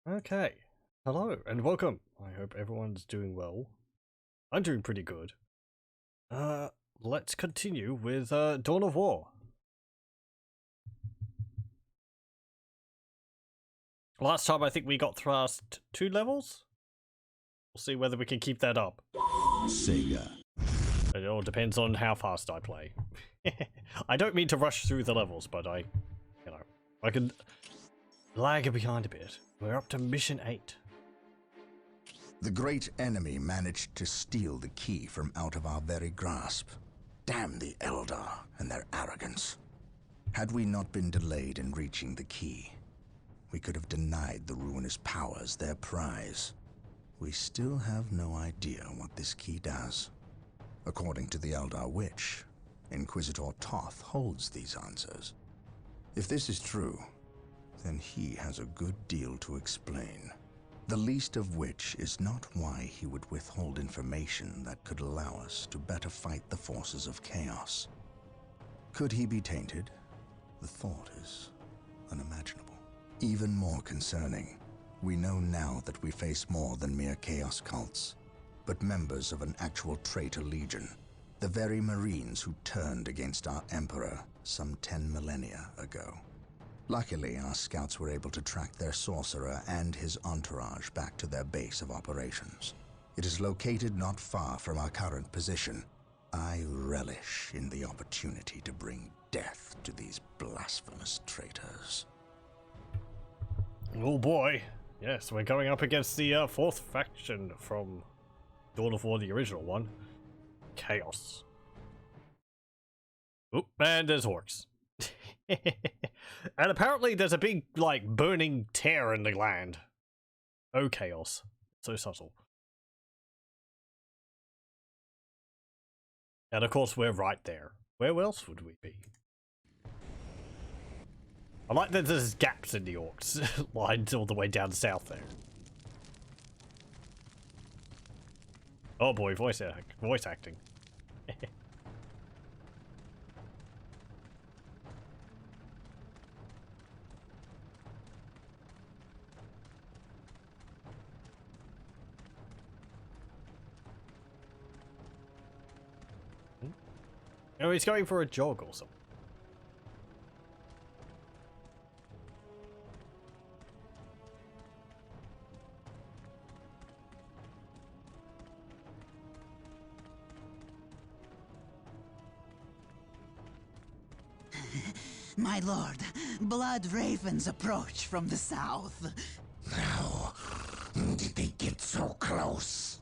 Okay, hello and welcome. I hope everyone's doing well. I'm doing pretty good. Let's continue with Dawn of War. Last time I think we got past 2 levels. We'll see whether we can keep that up. Sega. It all depends on how fast I play. I don't mean to rush through the levels, but I can lag behind a bit. We're up to mission 8. The great enemy managed to steal the key from out of our very grasp. Damn the Eldar and their arrogance. Had we not been delayed in reaching the key, we could have denied the ruinous powers their prize. We still have no idea what this key does. According to the Eldar Witch, Inquisitor Toth holds these answers. If this is true, then he has a good deal to explain. The least of which is not why he would withhold information that could allow us to better fight the forces of chaos. Could he be tainted? The thought is unimaginable. Even more concerning, we know now that we face more than mere chaos cults, but members of an actual traitor legion, the very Marines who turned against our Emperor some 10 millennia ago. Luckily, our scouts were able to track their sorcerer and his entourage back to their base of operations. It is located not far from our current position. I relish in the opportunity to bring death to these blasphemous traitors. Oh boy. Yes, we're going up against the 4th faction from Dawn of War, the original one. Chaos. Oop, and there's orcs. And apparently there's a big, burning tear in the land. Oh, chaos. So subtle. And of course we're right there. Where else would we be? I like that there's gaps in the orcs lines all the way down south there. Oh boy, voice acting. Oh, he's going for a jog or something. My lord, blood ravens approach from the south. How did they get so close?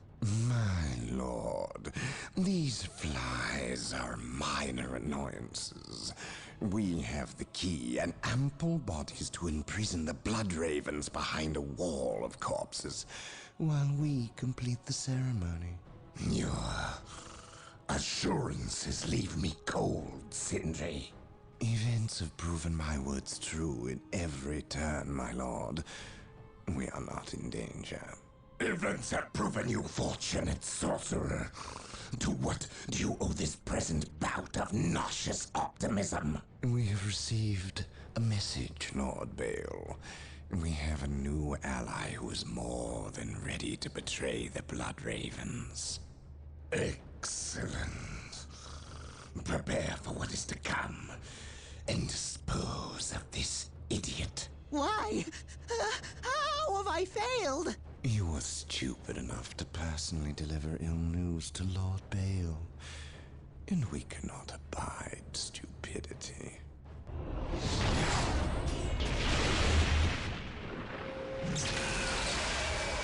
My lord, these flies are minor annoyances. We have the key and ample bodies to imprison the blood ravens behind a wall of corpses, while we complete the ceremony. Your assurances leave me cold, Sindri. Events have proven my words true in every turn, my lord. We are not in danger. Events have proven you fortunate, sorcerer. To what do you owe this present bout of nauseous optimism? We have received a message, Lord Bale. We have a new ally who is more than ready to betray the Blood Ravens. Excellent. Prepare for what is to come, and dispose of this idiot. Why? How have I failed? You were stupid enough to personally deliver ill news to Lord Bale, and we cannot abide stupidity.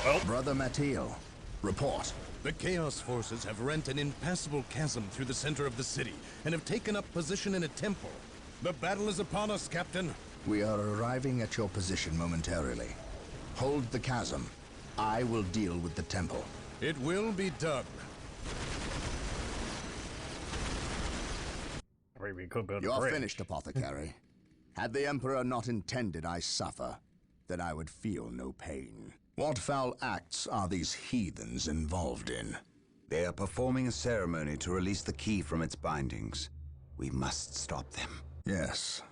Well, Brother Mateo, report. The Chaos Forces have rent an impassable chasm through the center of the city and have taken up position in a temple. The battle is upon us, Captain. We are arriving at your position momentarily. Hold the chasm. I will deal with the temple. It will be done. We could build You a are bridge. finished, Apothecary. Had the Emperor not intended I suffer, then I would feel no pain. What foul acts are these heathens involved in? They are performing a ceremony to release the key from its bindings. We must stop them. Yes.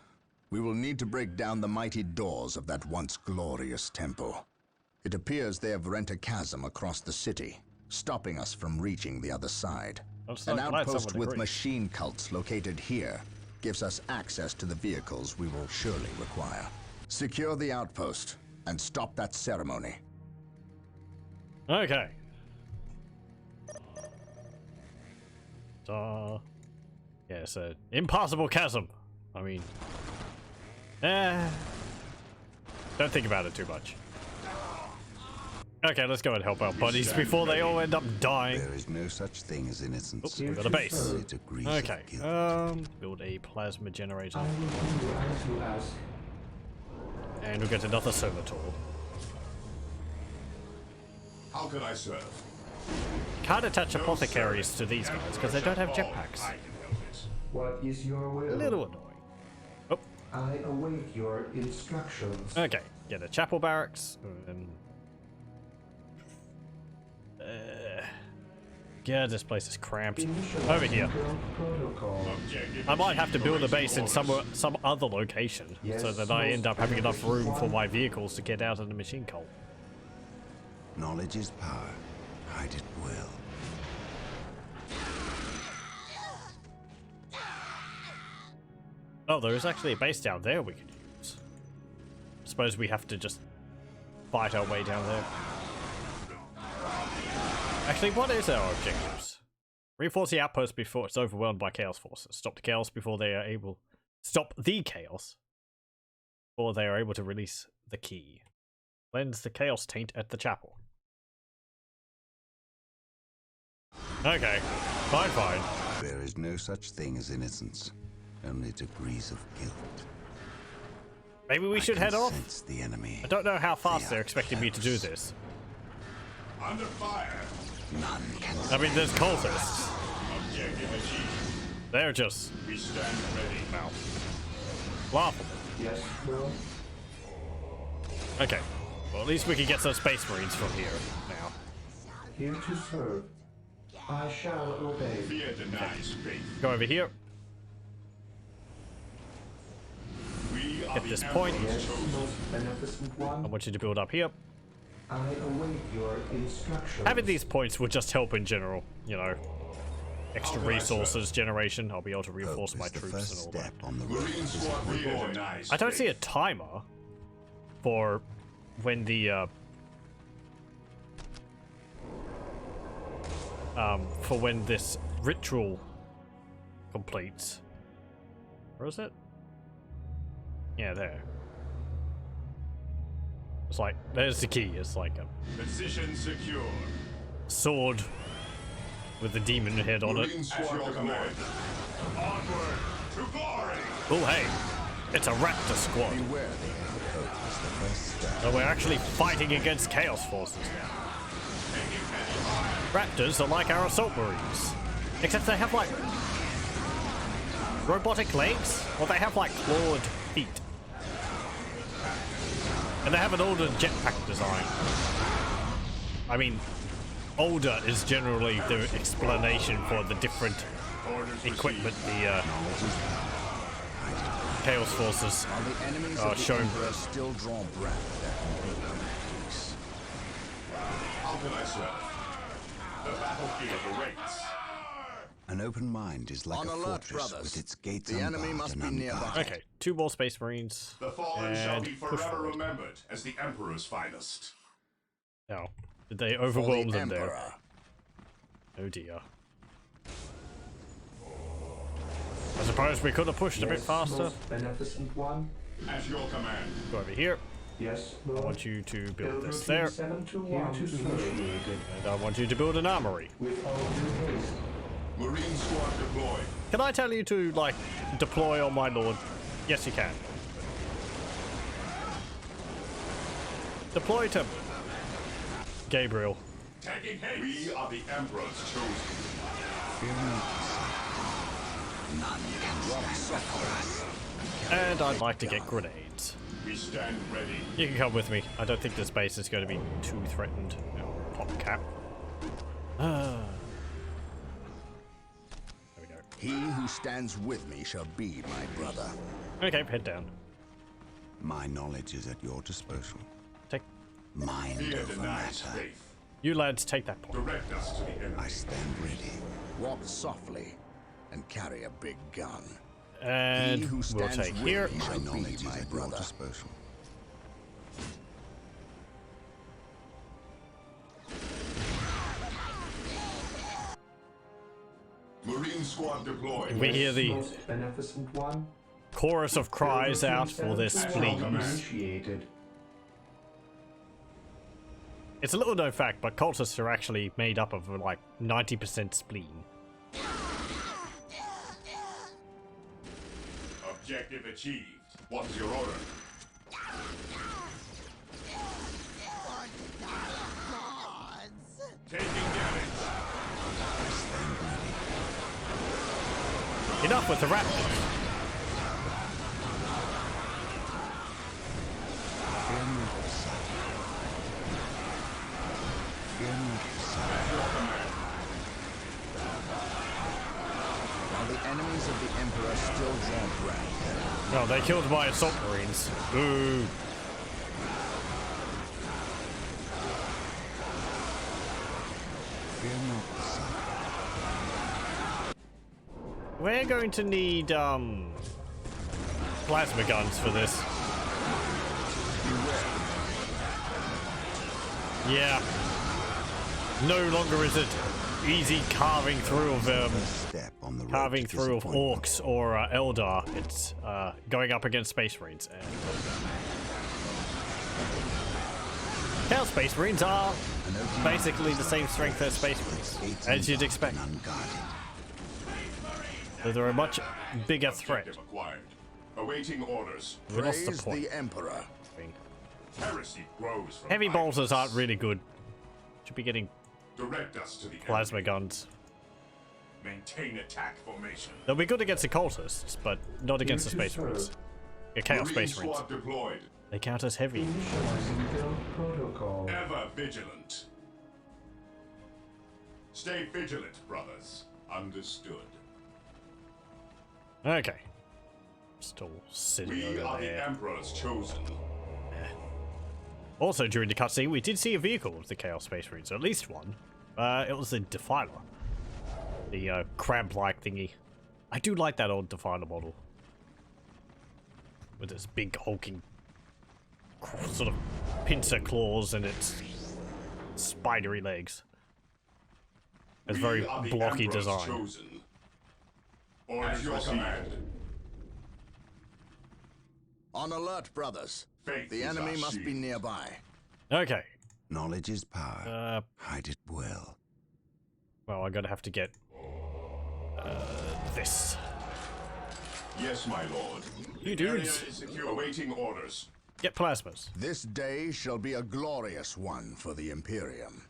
We will need to break down the mighty doors of that once glorious temple. It appears they have rent a chasm across the city, stopping us from reaching the other side. An outpost with machine cults located here gives us access to the vehicles we will surely require. Secure the outpost and stop that ceremony. Okay. Yeah, it's an impassable chasm. I mean, don't think about it too much. Okay, let's go and help our buddies before they all end up dying. There is no such thing as innocence. Oops, we got a base. Okay, Guilt. build a plasma generator. And we'll get another servitor. How can I serve? Can't attach apothecaries to these guys because they don't have jetpacks. What is your will? A little annoying. Oh, I await your instructions. okay, get a chapel barracks. Yeah, this place is cramped. Over here. I might have to build a base in some other location so that I end up having enough room for my vehicles to get out of the machine cult. Knowledge is power. Hide it well. Oh, there is actually a base down there we could use. Suppose we have to just fight our way down there. Actually, what is our objectives? Reinforce the outpost before it's overwhelmed by chaos forces. Stop the chaos before they are able... Stop the chaos before they are able to release the key. Cleanse the chaos taint at the chapel. Okay, fine. There is no such thing as innocence. Only degrees of guilt. Maybe we should head off? Sense the enemy. I don't know how fast they're expecting me to do this. Under fire. None can. I mean, there's cultists. Objective achieved. They're just... We stand ready. Wow. Laughable. Yes, well, Okay. Well, at least we can get some space marines from here now. here to serve. I shall obey. Fear denies faith. Go over here. We are Get the this point. Yes, most beneficent I one. want you to build up here. I await your instructions. Having these points would just help in general, you know. Extra resources generation. I'll be able to reinforce Hope my is the troops first and all step that. on the road. Marine squad fear denies I don't see a faith. timer for when the for when this ritual completes. Where is it? Yeah, there. It's like, there's the key. It's like a Position secure. sword with a demon head on it. Marine squad command. Onward to glory. Oh, hey, it's a raptor squad. Beware the Hope is the first step. So we're actually fighting against chaos forces now. Raptors are like our assault marines, except they have like robotic legs, or they have like clawed feet. And they have an older jetpack design. I mean, older is generally the explanation for the different equipment the Chaos Forces While the enemies are of the shown. Emperor still draw breath, there can be no peace. How can I serve? The battlefield awaits. An open mind is like On a alert, fortress brothers. with its gates The enemy unbarred must and be nearby. unguarded. Okay, 2 more Space Marines. The fallen shall be And push forever forward. remembered as the Emperor's finest. Now, did they For overwhelm the them there? Emperor. Oh dear. I suppose we could have pushed a bit Yes, faster. most beneficent one. At your command. Go over here. Yes, I Lord. want you to build Build this routine there. 721 Here to serve. initiated. And I want you to build an armory. With all due haste. Marine squad deployed. Can I tell you to, like, deploy on my lord? Yes, you can. Deploy to Gabriel. Taking haste. We are the Emperor's chosen. Fear not, none can stand before us. And I'd like to get grenades. We stand ready. You can come with me. I don't think this base is going to be too threatened. Pop cap. There we go. He who stands with me shall be my brother. Okay, head down. My knowledge is at your disposal. Take Mind Fear over denies matter. faith. You lads take that point. Direct us to the enemy. I stand ready. Walk softly and carry a big gun. And He who we'll stands take with here. me My shall be knowledge is my at your brother. disposal. Marine squad deployed. We hear the Most beneficent one. chorus of cries out for their spleens. Initiated. It's a little known fact, but cultists are actually made up of like 90% spleen. Objective achieved. What's your order? Taking damage. Enough with the raptors. Fear not the sun. Fear not the sun. While the enemies of the Emperor still draw breath, No, they killed my assault marines. Ooh. Fear not the sun. We're going to need plasma guns for this. Yeah. No longer is it easy carving through of Step on the road carving to through of disappointment. orcs or Eldar. It's going up against space marines. And Chaos Space Marines are basically the same strength as space marines, as you'd expect. Unguarded. So they're a much bigger threat. Objective acquired. Awaiting orders. We lost the praise point. the Emperor. Heresy grows from Heavy violence. bolters aren't really good. Should be getting Direct us to the plasma enemy. guns. Maintain attack formation. They'll be good against the cultists, but not against the Here to space marines. serve. Yeah, Chaos Marine Space Marines. squad deployed. They count as heavy. Initializing build protocol. Ever vigilant. Stay vigilant, brothers. Understood. Okay. Still sitting We over are the there. Emperor's chosen. Also, during the cutscene, we did see a vehicle with the Chaos Space Marines, or at least one. It was the Defiler. The crab-like thingy. I do like that old Defiler model. With its big hulking sort of pincer claws and its spidery legs. It's very We are the blocky Emperor's design. chosen. Orders your command. On alert, brothers. Faith The is enemy our must be shield. nearby. Okay. Knowledge is power. Hide it well. Well, I'm gonna have to get this. Yes, my lord. You The area dudes. is secure. Awaiting orders. Get plasmas. This day shall be a glorious one for the Imperium.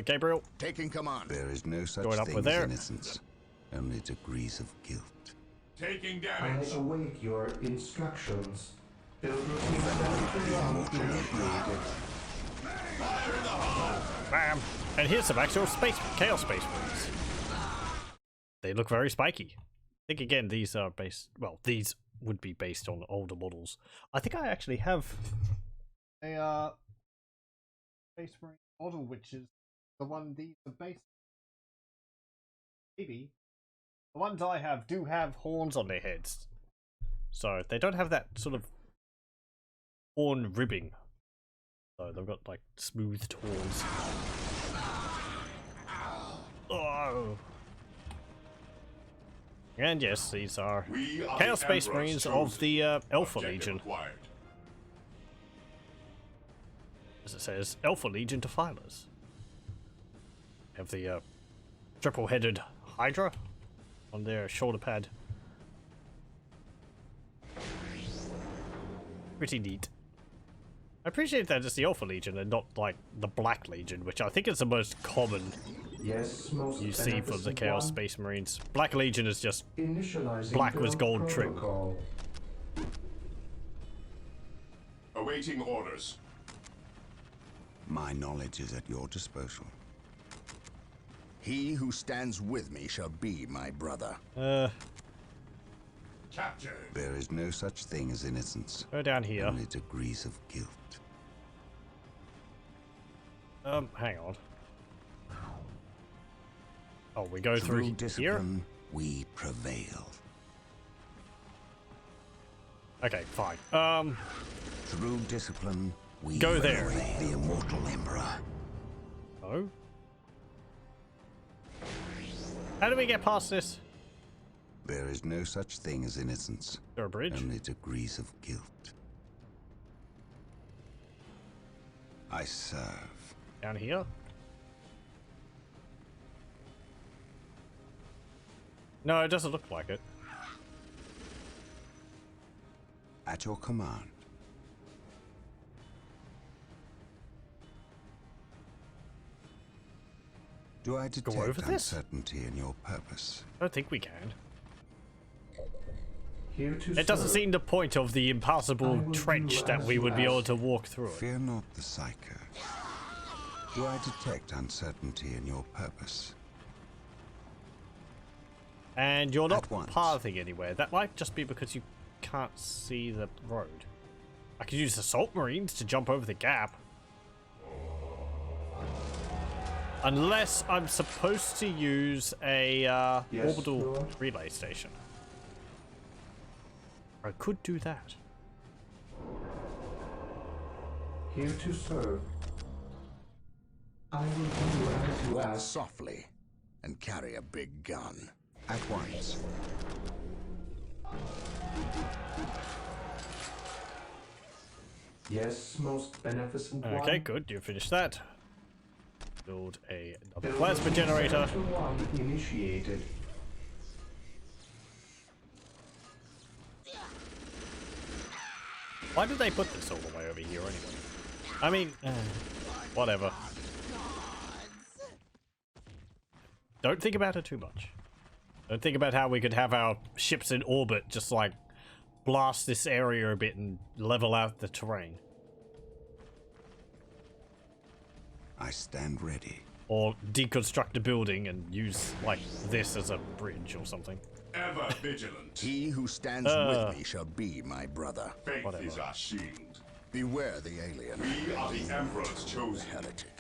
Gabriel, Taking command. There is no such Going up thing with as there. innocence. Only degrees of guilt. Taking I damage. await your instructions. Build routine standard initiated. bam, and here's some actual Chaos Space Marines. They look very spiky. I think again these are based. Well, these would be based on older models. I think I actually have a Space Marine model, which is the one these are based. Maybe the ones I have do have horns on their heads, so they don't have that sort of horn ribbing. So they've got like smoothed horns. Oh. And yes, these are We are Chaos the Space Emperor's Marines chosen. of the Alpha Objective Legion. acquired. As it says, Alpha Legion Defilers. Have the triple-headed Hydra on their shoulder pad. Pretty neat. I appreciate that it's the Alpha Legion and not like the Black Legion, which I think is the most common Yes, most you see for the beneficent Chaos one. Space Marines. Black Legion is just Initializing black with build gold trim. protocol. Awaiting orders. My knowledge is at your disposal. He who stands with me shall be my brother. Captured. There is no such thing as innocence. Go down here. Only degrees of guilt. Hang on. Oh, we go through here? discipline, we prevail. Okay, fine. Through discipline, we Go there. venerate the immortal emperor. Oh? How do we get past this? There is no such thing as innocence, Is there a bridge? only degrees of guilt. I serve. Down here? No, it doesn't look like it. At your command. Do I detect over this? uncertainty in your purpose? I don't think we can. Here to It doesn't serve. seem the point of the I impassable will trench do that as we you would be able ask. to walk through it. Fear not the psyker. Do I detect uncertainty in your purpose? And you're not At once. pathing anywhere. That might just be because you can't see the road. I could use assault marines to jump over the gap. Unless I'm supposed to use a Yes, orbital Lord. relay station. I could do that. Here to serve. I will do as you Walk ask. softly and carry a big gun. At once. Yes, most beneficent one. Okay, good. You finished that. Build another Building plasma generator. Center 1 initiated. Why did they put this all the way over here anyway? I mean, whatever. Don't think about it too much. Don't think about how we could have our ships in orbit just like blast this area a bit and level out the terrain. I stand ready. Or deconstruct a building and use like this as a bridge or something. Ever vigilant. He who stands with me shall be my brother. Faith Whatever. is our shield. Beware the alien, We are the Emperor's the chosen. heretic.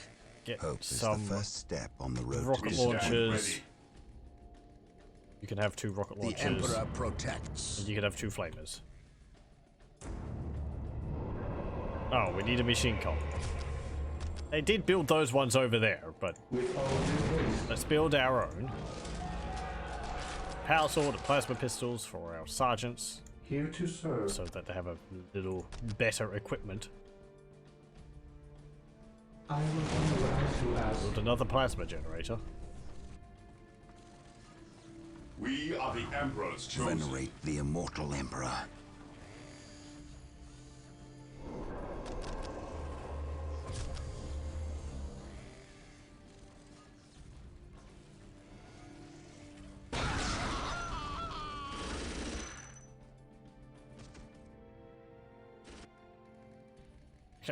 Get Hope is the some first step on the road rocket to Stand launchers. ready. You can have 2 rocket The launchers. emperor protects. And you can have 2 flamers. Oh, we need a machine comp. They did build those ones over there, but With all due haste. let's build our own. Power sword and plasma pistols for our sergeants, Here to serve. so that they have a little better equipment. I will do as you ask. Build another plasma generator. We are the Emperor's chosen. Venerate the immortal emperor.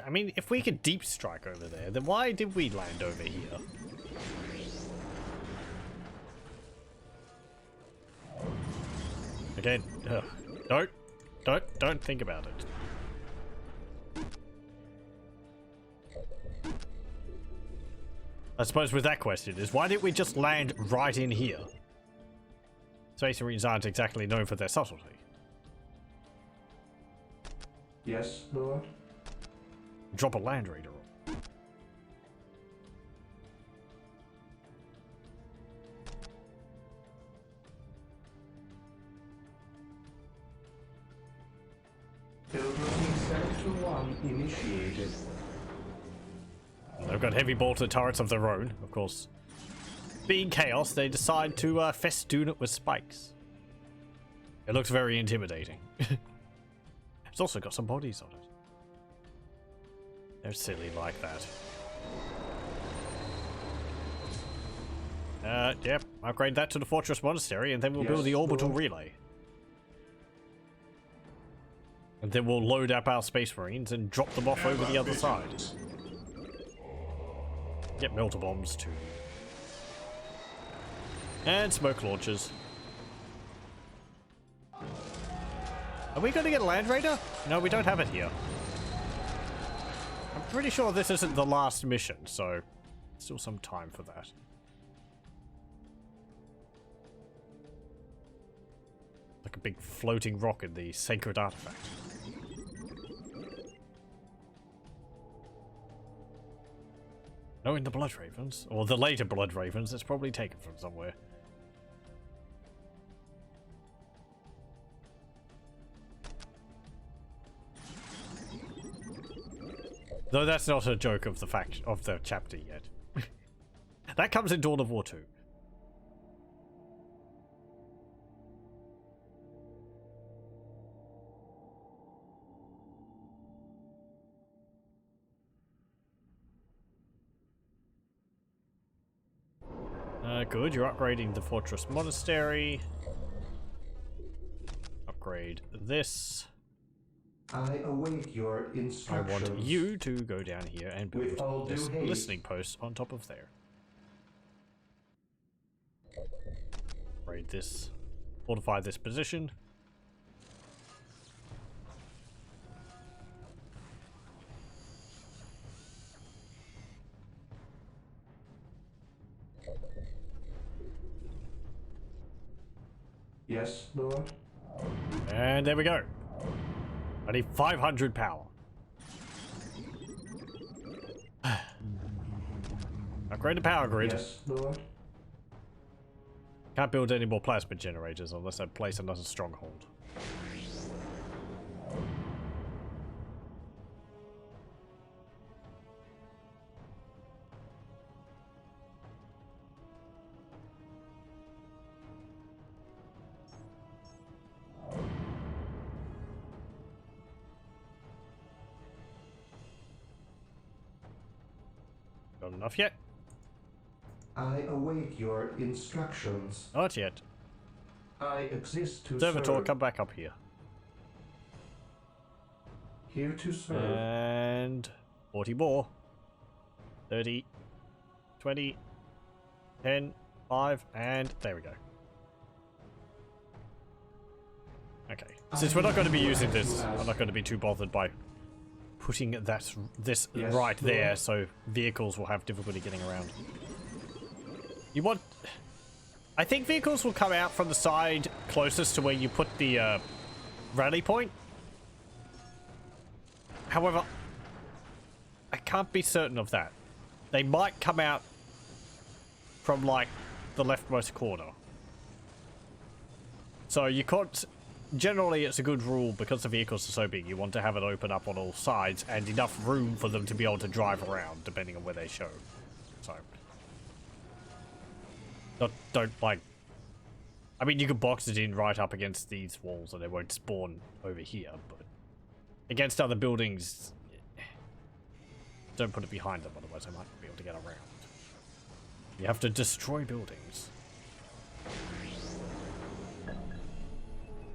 I mean, if we could deep strike over there, then why did we land over here? Again, don't think about it. I suppose with that question is, why didn't we just land right in here? Space Marines aren't exactly known for their subtlety. Yes, Lord. Drop a Land Raider on. Building Center 1 initiated. They've got heavy bolted turrets of their own, of course. Being chaos, they decide to festoon it with spikes. It looks very intimidating. It's also got some bodies on it. They're silly like that. Yep, upgrade that to the Fortress Monastery, and then we'll build Yes, the orbital Lord. relay. And then we'll load up our Space Marines and drop them off over the other side. Get melter bombs too. And smoke launchers. Are we going to get a Land Raider? No, we don't have it here. I'm Pretty sure this isn't the last mission, so still some time for that. Like a big floating rock in the sacred artifact. Knowing the Blood Ravens, or the later Blood Ravens, it's probably taken from somewhere. Though that's not a joke of the chapter yet. That comes in Dawn of War 2. Good, you're upgrading the Fortress Monastery. Upgrade this. I await your I instructions. want you to go down here and build this listening post on top of there. Upgrade this. Fortify this position. Yes, Lord. And there we go. I need 500 power. Upgrade the power grid. Yes, Lord. Can't build any more plasma generators unless I place another stronghold. Not enough yet. I await your instructions. Not yet. I exist to Servitor, serve. come back up here. Here to serve. And 40 more. 30, 20, 10, 5, and there we go. Okay. Since we're not going to be using this, I'm not going to be too bothered by putting this Yes, right there, Lord. so vehicles will have difficulty getting around. You want... I think vehicles will come out from the side closest to where you put the rally point. However, I can't be certain of that. They might come out from, like, the leftmost corner. So you can't... Generally, it's a good rule, because the vehicles are so big, you want to have it open up on all sides and enough room for them to be able to drive around, depending on where they show. So... Don't like... I mean, you could box it in right up against these walls and they won't spawn over here, but... Against other buildings... Don't put it behind them, otherwise I might be able to get around. You have to destroy buildings.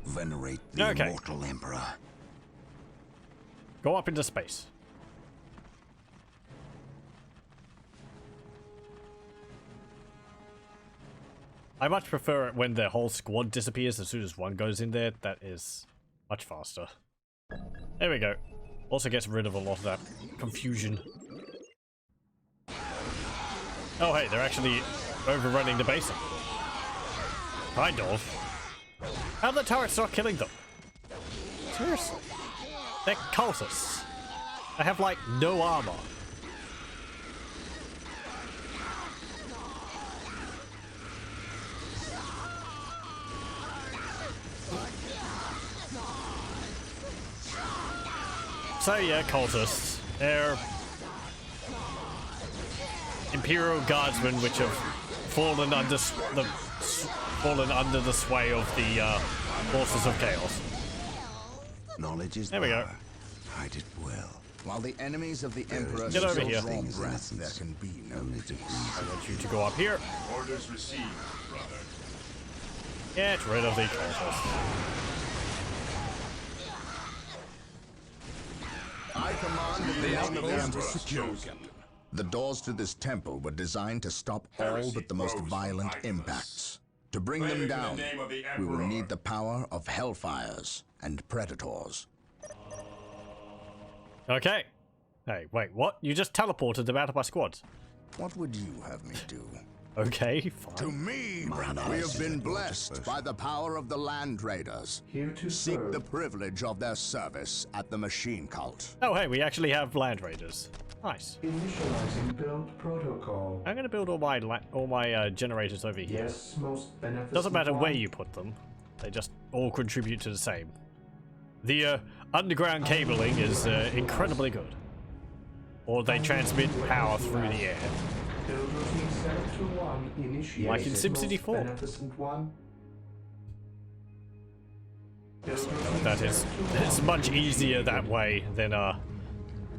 Venerate the immortal Emperor. Go up into space. I much prefer it when the whole squad disappears as soon as one goes in there. That is much faster. There we go. Also gets rid of a lot of that confusion. Oh hey, they're actually overrunning the base. Kind of. How are the turrets not killing them? Seriously? They're cultists. They have like no armor. So yeah, cultists. They're Imperial Guardsmen which have fallen under the sway of the forces of chaos. Knowledge is There we go. power. Hide it well. While the enemies of the Emperor Get over here. strong breath, there can be no peace. I want you to go up here. Orders received, brother. Get rid of the cultists. I command the name of the Emperor chosen. The doors to this temple were designed to stop all but the most violent impacts. To bring them down, we will need the power of Hellfires and Predators. Okay. Hey, wait, what? You just teleported them out of my squads. What would you have me do? Okay, fine. To me, we have been blessed by the power of the Land Raiders. Here to Seek serve. the privilege of their service at the Machine Cult. Oh, hey, we actually have Land Raiders. Nice. Initializing build protocol. I'm gonna build all my generators over here. Yes, most beneficent Doesn't matter where one. you put them. They just all contribute to the same. The underground cabling is incredibly good. Or they transmit power through the air. Build routine set to 1 initiated. Like in SimCity Most 4. Beneficent one. Build So routine that set is, to it's 1 much easier initiated. that way than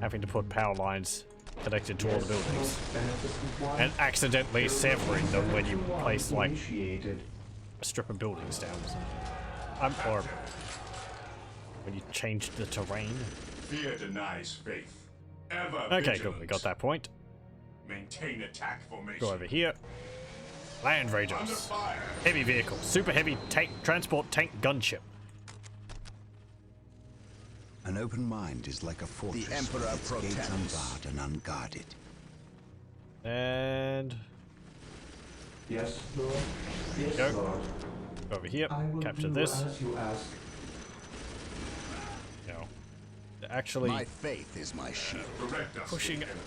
having to put power lines connected to all the Yes, buildings. most beneficent one. And accidentally Build severing routine them set when you to 1 place like initiated. a strip of buildings down or something. Or when you change the terrain. Fear denies faith. Ever Okay, cool, we got that point. Maintain attack formation. Go over here. Land Under Raiders. fire. Heavy vehicle. Super heavy tank transport tank gunship. An open mind is like a fortress. Emperor with its gates protects. unbarred and unguarded. And Yes, Lord. Yes, Go. Lord. go over here. I will Capture do this. as you ask. No. Actually My faith is my shield. Direct us pushing to the enemy.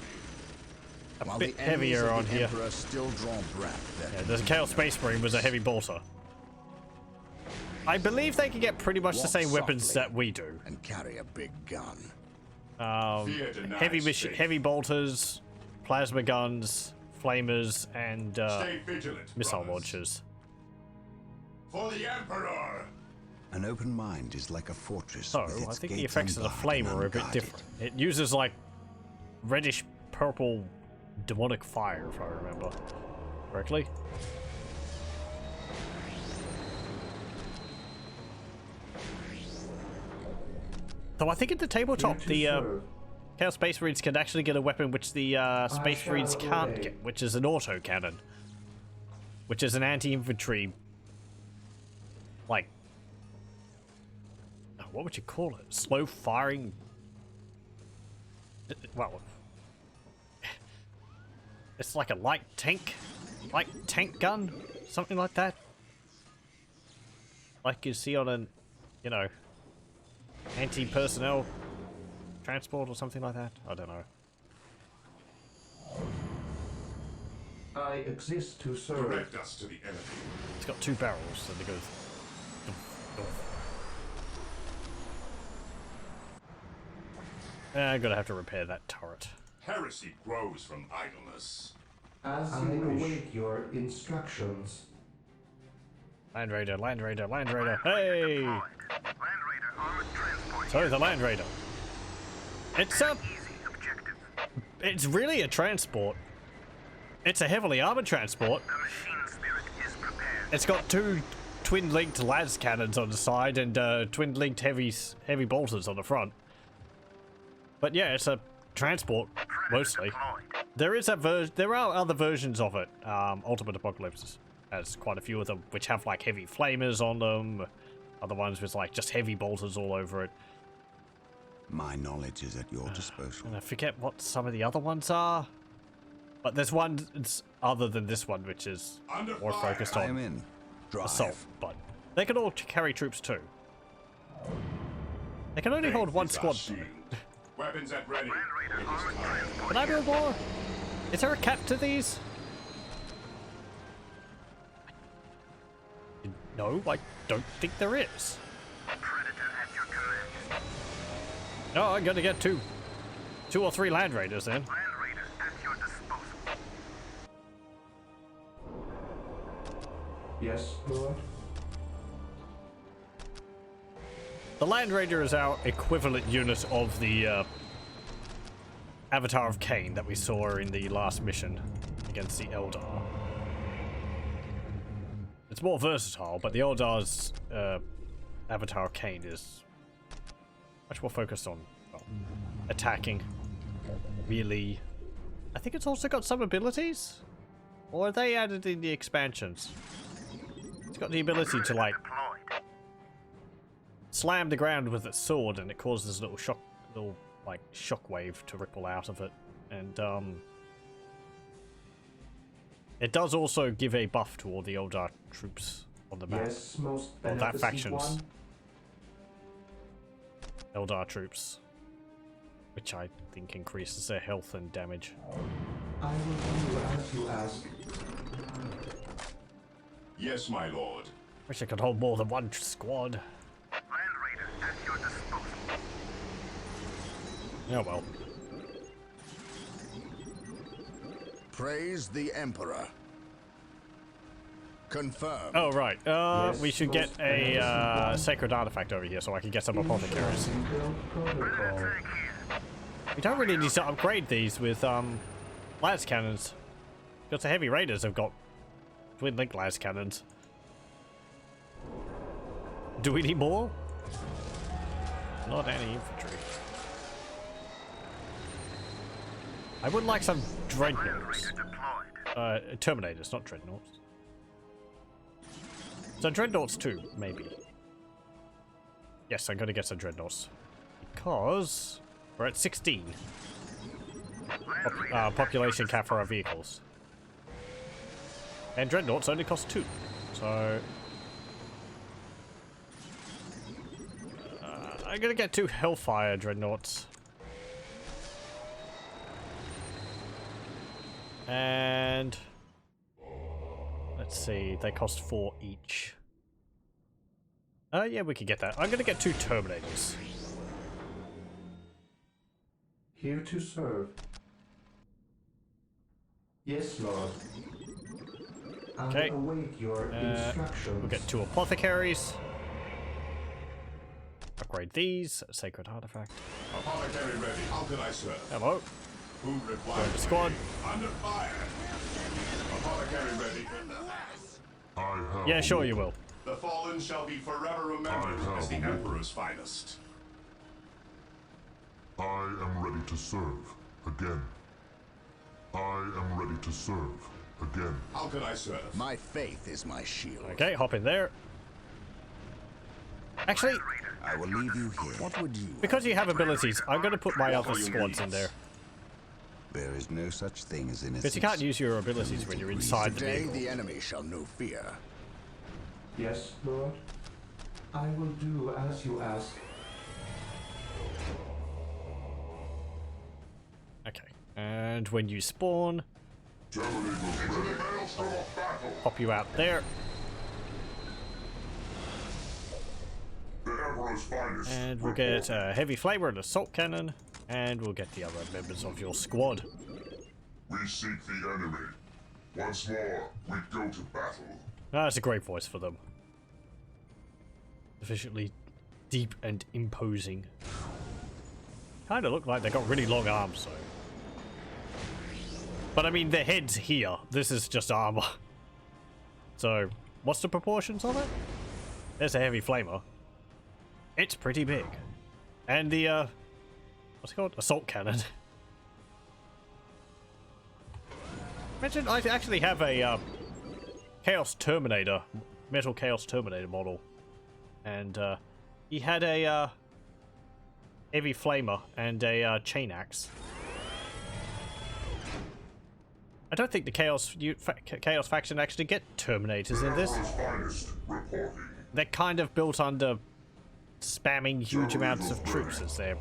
a While bit the enemies heavier of on the here. Emperor still draw breath, Yeah, the Chaos Space Marine was a heavy bolter. I believe they can get pretty much the Walk same weapons softly. that we do. and carry a big gun. Fear denies faith. Heavy bolters, plasma guns, flamers, and Stay vigilant, missile brothers. launchers. For the Emperor. An open mind is like a fortress. So, with I its think the gates effects of the unbarred flame and are a bit unguarded. different. It uses like reddish purple demonic fire, if I remember correctly. So I think at the tabletop, Here to the serve. Chaos Space Marines can actually get a weapon which the Space shall Marines can't obey. get, which is an autocannon. Which is an anti-infantry, like, what would you call it? Slow firing? Well, it's like a light tank gun, something like that. Like you see on an, you know, anti-personnel transport or something like that. I don't know. I exist to serve. Direct us to the enemy. It's got two barrels, and it goes. I'm gonna have to repair that turret. Heresy grows from idleness. As you await your instructions. Land Raider, Land Raider, Land Raider. Hey! So the Land Raider. It's really a transport. It's a heavily armored transport. It's got two twin-linked las cannons on the side and twin-linked heavy bolters on the front. But yeah, it's a transport mostly. There are other versions of it. Ultimate Apocalypse has quite a few of them, which have like heavy flamers on them. Other ones with like just heavy bolters all over it. My knowledge is at your disposal. And I forget what some of the other ones are. But there's one other than this one, which is Under more fire. focused I am on in. Drive. assault. But they can all carry troops too. They can only hold Faith one is our squad. shield. Weapons at ready. It is time. Can I build more? Is there a cap to these? No, I don't think there is. No, I'm gonna get two or three Land Raiders then. Yes, Lord. The Land Raider is our equivalent unit of the Avatar of Cain that we saw in the last mission against the Eldar. It's more versatile, but the Eldar's Avatar of Cain is much more focused on attacking, melee. I think it's also got some abilities? Or are they added in the expansions? It's got the ability to, like, slam the ground with its sword and it causes little shock, little, like shockwave to ripple out of it, and it does also give a buff to all the Eldar troops on the map. Yes, most Or that beneficent faction's one. Eldar troops, which I think increases their health and damage. I will do as you ask. Yes, my lord. Wish I could hold more than one squad. Land Raider at your disposal. Oh well. Praise the Emperor. Confirm. Oh right. Yes, We should get most a beneficent one. sacred artifact over here so I can get some apothecaries. Build protocol. We don't really need to upgrade these with las cannons, because the heavy raiders have got twin link las cannons. Do we need more? Not any infantry. I would like some dreadnoughts. Terminators, not dreadnoughts. So dreadnoughts too, maybe. Yes, I'm gonna get some dreadnoughts. Because we're at 16. Population cap for our vehicles. And dreadnoughts only cost 2. So I'm gonna get 2 Hellfire dreadnoughts. And let's see, they cost 4 each. Yeah, we can get that. I'm gonna get 2 Terminators. Here to serve. Yes, Lord. Okay. I await your instructions. We'll get 2 Apothecaries. Upgrade these. Sacred Artifact. Apothecary ready. How can I serve? Hello. Who Join replies? the squad. Under fire. Apothecary ready. Yeah, sure you will. The fallen shall be forever remembered as the Emperor's finest. I am ready to serve again. I am ready to serve again. How can I serve? My faith is my shield. Okay, hop in there. Actually, I will leave you here. What would you? because you have abilities, I'm going to put my other What are your squads in needs? there. There is no such thing as innocence. Because you can't use your abilities when you're inside the Today vehicle. the enemy shall know fear. Yes, Lord. I will do as you ask. Okay. And when you spawn, pop you out there. And we'll get a heavy flamer and assault cannon. And we'll get the other members of your squad. We seek the enemy. Once more, we go to battle. That's a great voice for them. Sufficiently deep and imposing. Kind of look like they got really long arms, so. But I mean, their head's here. This is just armor. So, what's the proportions of it? There's a heavy flamer. It's pretty big. And the, what's it called? Assault cannon. Imagine I actually have a, Chaos Terminator, Metal Chaos Terminator model. And, he had a, heavy flamer and a, chain axe. I don't think the Chaos faction actually get Terminators in this. They're kind of built under spamming huge amounts of troops as their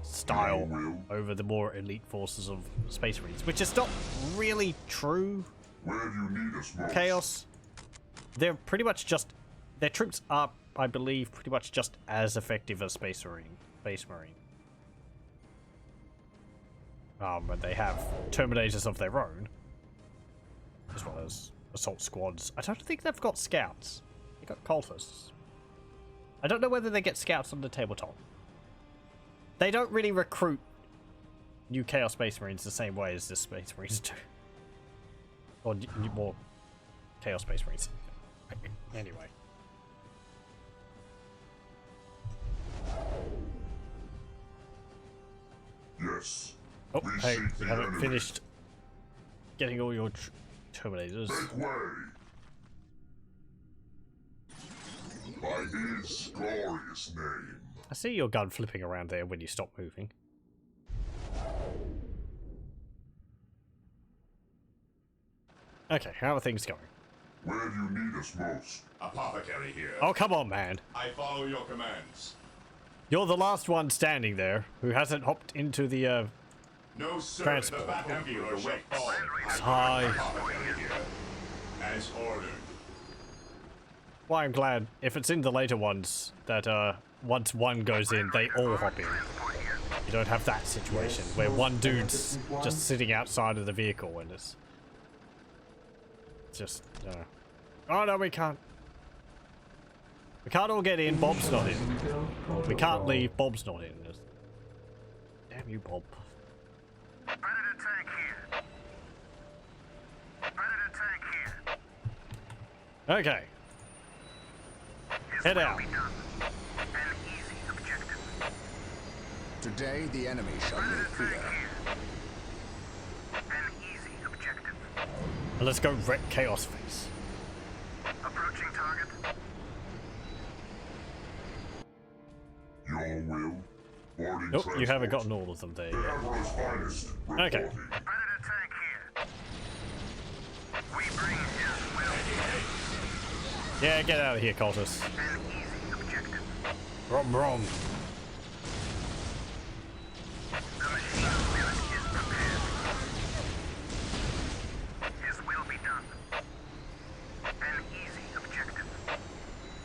style over the more elite forces of Space Marines, which is not really true. Chaos. They're pretty much just... Their troops are, I believe, pretty much just as effective as Space Marine. But they have Terminators of their own, as well as assault squads. I don't think they've got scouts. They got cultists. I don't know whether they get scouts on the tabletop. They don't really recruit new Chaos Space Marines the same way as the Space Marines do. Or more Chaos Space Marines. Anyway. Yes. Oh, hey, you haven't finished getting all your Terminators. Make way. By his glorious name. I see your gun flipping around there when you stop moving. Okay, how are things going? Where do you need us most? Apothecary here. Oh, come on, man. I follow your commands. You're the last one standing there who hasn't hopped into the, No, sir. transport. The Bat Emperor shall fall. Hi. Apothecary here. As ordered. Well, I'm glad if it's in the later ones that, once one goes in, they all hop in. You don't have that situation where one dude's just sitting outside of the vehicle and it's just, oh no, we can't. We can't all get in, Bob's not in. We can't leave, Bob's not in. Damn you, Bob. Predator tank here. Predator tank here. Okay. His Head will out. be done. An easy objective. Today, the enemy shall Predator live tank fear. here. An easy objective. And let's go wreck Chaos Face. Approaching target. Your will? Boarding Nope, you haven't transport. gotten all of them there The yet. Emperor's finest. Okay. Reporting. Predator tank here. We bring his will. Yeah, get out of here, cultists. An easy objective. Brom brom. The machine spirit is prepared. His will be done. An easy objective.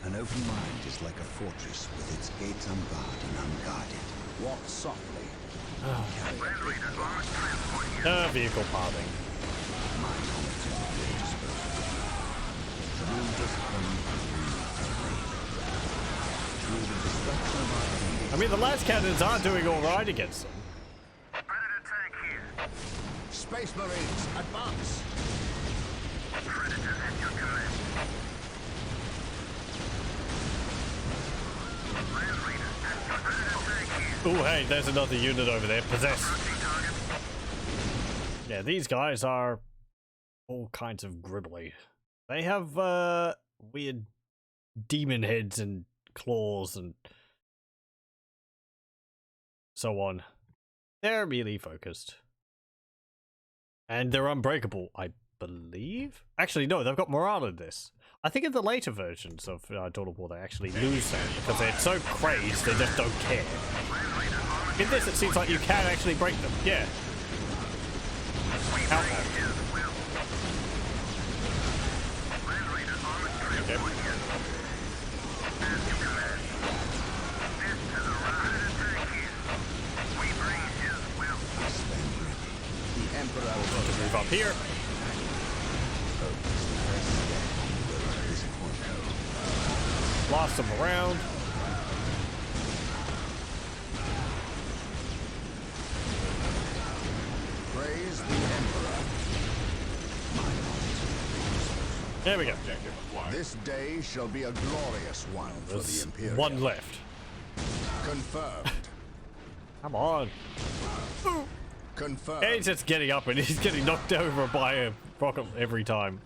An open mind is like a fortress with its gates unbarred and unguarded. Walk softly. Land Raider armored transport here. Vehicle parting. My knowledge is at your disposal. Through discipline, we prevail. Through the destruction of our enemies, I mean, the last cannons are doing alright against them. Predator tank here. Space Marines, advance! Predator at your command. Land Raider at your Predator tank here. Oh, hey, there's another unit over there. Possessed. Approaching target. Yeah, these guys are all kinds of gribbly. They have, weird demon heads and claws and so on. They're melee focused. And they're unbreakable, I believe? Actually, no, they've got morale in this. I think in the later versions of Dawn of War, they actually lose that because they're so crazed, they just don't care. In this, it seems like you can actually break them. Yeah. Out. Okay. The Emperor To move up here. Blast them around. praise the Emperor. There we go. This day shall be a glorious one for the There's Imperium. one left. Confirmed. Come on. Confirmed. He's just getting up and he's getting knocked over by a rocket every time.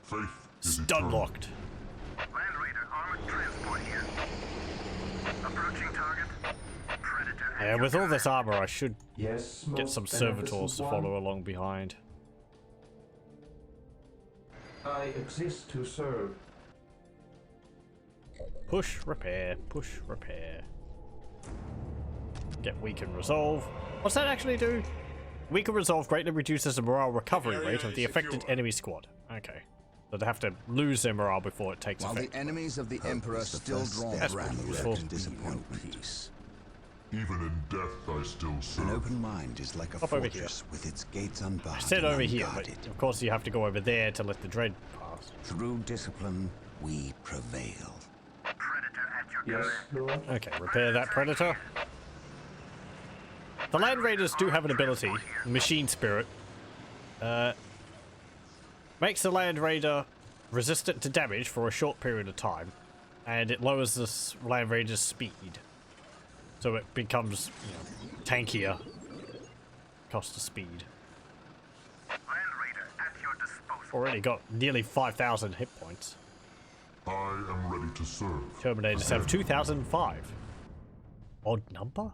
Faith is Stun eternal. locked. Land Raider armored transport here. Approaching target. Predator at Yeah, your with all command. this armor, I should Yes, get most some beneficent servitors to one. follow along behind. I exist to serve. Push, repair, push, repair. Get weaken resolve. What's that actually do? Weaken resolve greatly reduces the morale recovery Area rate of is the affected secure. enemy squad. Okay. So they have to lose their morale before it takes While the effect. enemies of the Emperor is the still first draw step breath, in there useful. can be no disappointment. peace. Even in death, I still An serve. open mind is like a Hop over here. fortress with its gates unbarred I said and over here, but unguarded. of course you have to go over there to let the dread pass. Through discipline, we prevail. Predator at your Yes, command. Lord. Okay, repair that predator. The Land Raiders do have an ability, Machine Spirit. Makes the Land Raider resistant to damage for a short period of time, and it lowers the Land Raider's speed. So it becomes, tankier. Cost of speed. Land Raider at your disposal. Already got nearly 5,000 hit points. I am ready to serve. Terminators have 2005. Odd number?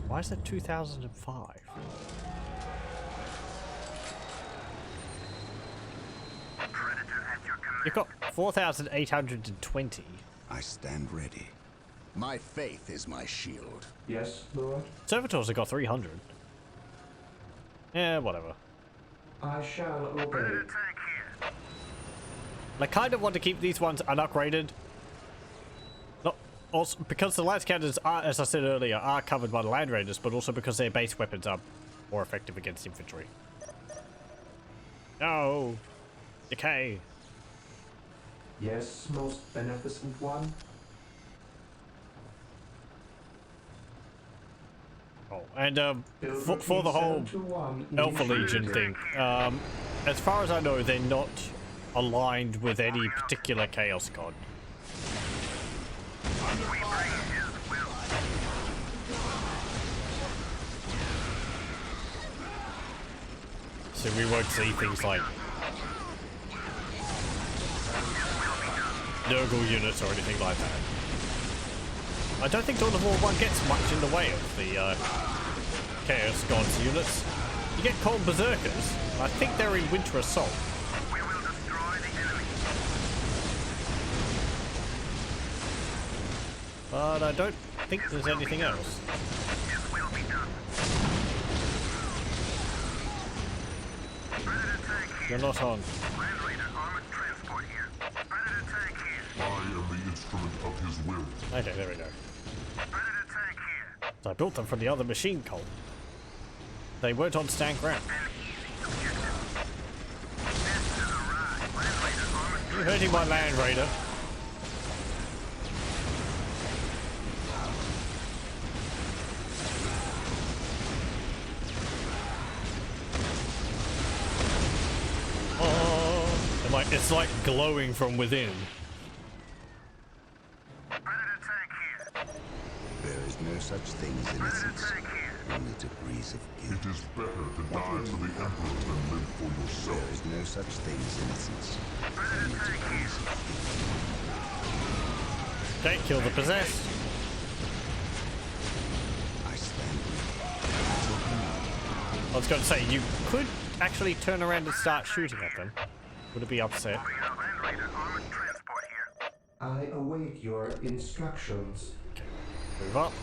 Why is it 2005? You've got 4,820. I stand ready. My faith is my shield. Yes, Lord? Servitors have got 300. Yeah, whatever. I shall obey. I kind of want to keep these ones unupgraded. Not also because the lance cannons are, as I said earlier, are covered by the Land Raiders, but also because their base weapons are more effective against infantry. No! Decay! Yes, most beneficent one? Oh, and for the whole Alpha Legion thing, as far as I know, they're not aligned with any particular Chaos God. So we won't see things like Nurgle units or anything like that. I don't think Dawn of War 1 gets much in the way of the Chaos Gods units. You get Cold Berserkers. I think they're in Winter Assault. We will destroy the enemy. But I don't think there's anything else. This will be done. Predator tank here. You're not on. Land Raider armored transport here. Predator tank here. I am the instrument of his will. Okay, there we go. Predator tank here. So I built them from the other machine cult. They weren't on stand ground. An easy objective. This is a ride. Land Raider armored You're hurting my Land Raider. Oh, and it's like glowing from within. Predator tank here. There is no such thing as Predator innocence, tank here. only degrees of guilt. It is better to die for the Emperor than live for There yourself. is no such thing as innocence, Predator only tank degrees here. of guilt. Okay, kill the possessed. I stand ready. I was going to say, you could actually turn around and start shooting at them. Would it be upset? Moving out Land Raider armored transport here. I await your instructions. Move up.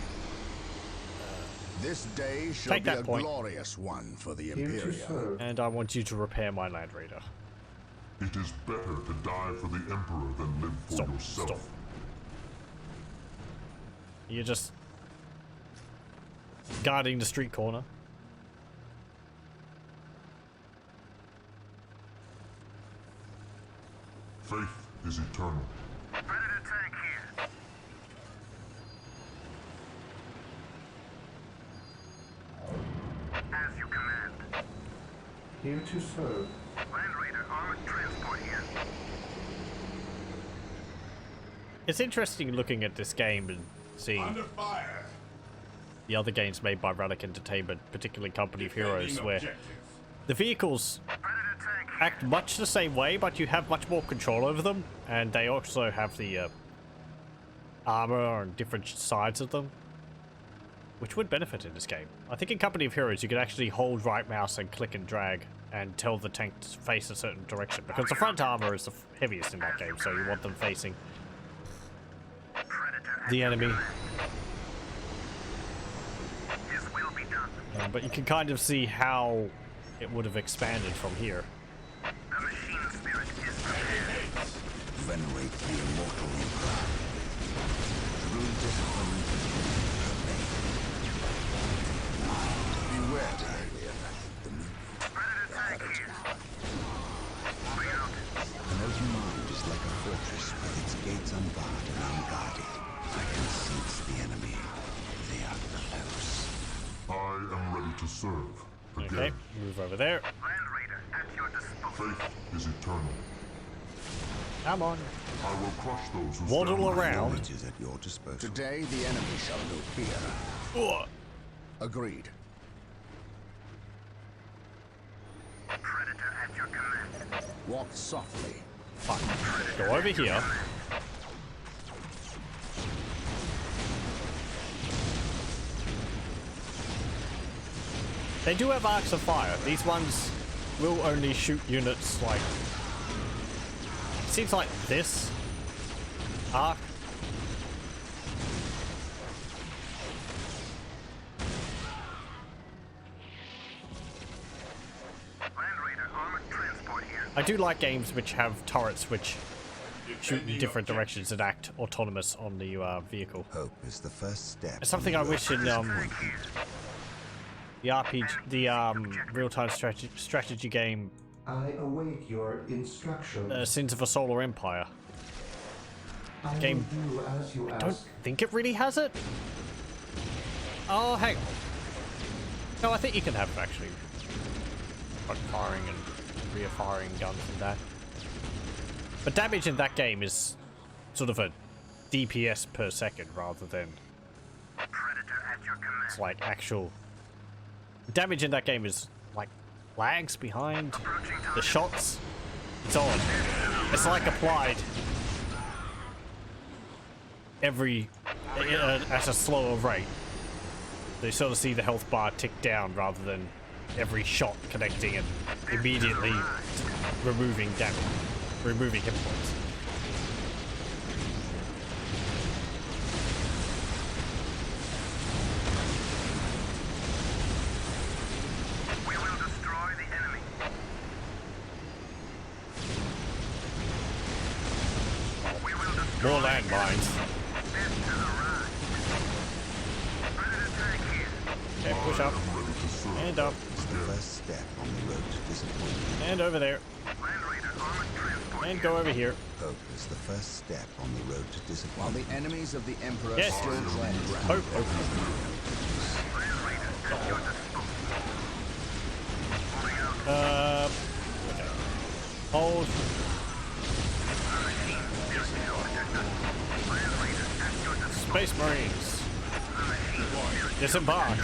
This day shall Take be that a point. glorious one for the Here to Imperium. serve. And I want you to repair my Land Raider. It is better to die for the Emperor than live for Stop, yourself. stop. You're just guarding the street corner. Faith is eternal. Predator tank here. As you command. Here to serve. Land Raider armored transport here. It's interesting looking at this game and seeing the other games made by Relic Entertainment, particularly Company of Heroes, where the vehicles Predator tank here. act much the same way, but you have much more control over them, and they also have the armor on different sides of them, which would benefit in this game. I think in Company of Heroes you could actually hold right mouse and click and drag and tell the tank to face a certain direction, because the front armor is the heaviest in that game, so you want them facing Predator at the your enemy. command. His will be done. But you can kind of see how it would have expanded from here. The machine spirit is prepared. Venerate the immortal Emperor. Through discipline, beware, Gabriel. The new Predator tank here. Moving out. An open mind is like a fortress with its gates unbarred and unguarded. I can sense the enemy. They are close. I am ready to serve. Again, Okay, move over there. Land Raider at your disposal. faith is eternal. Come on. I will crush those who Waddle stand around. Knowledge is at your disposal. Today, the enemy shall know fear. Ugh. Agreed. Predator at your command. Walk softly. Fine. Go over here. They do have arcs of fire. These ones will only shoot units like... Seems like this arc. Land Raider, armored transport here. I do like games which have turrets which shoot in different directions and act autonomous on the vehicle. Hope is the first step. It's something I wish in the RPG, the real-time strategy game, I await your instructions. Sins of a Solar Empire. I game- will do as you I don't ask. think it really has it. Oh, hang on. No, I think you can have actually front firing and rear firing guns and that. But damage in that game is sort of a DPS per second rather than Predator at your command. it's like actual damage in that game is like lags behind the shots. It's odd. It's like applied every at a slower rate. They sort of see the health bar tick down rather than every shot connecting and immediately removing damage, removing hit points. We will destroy the enemy. We will destroy More landmines. Death to the right. Predator tank here. Okay, push up. And up. The first step on the road to disappointment. And over there. Land Raider, armored transport And here. go over here. Hope is the first step on the road to While disappointment. the enemies of the Emperor Yes. still claim ground. Hope. Land Raider, at your disposal. Moving out. Okay. Hold. Land Raider, at your disposal. Space Marines. Disembark. The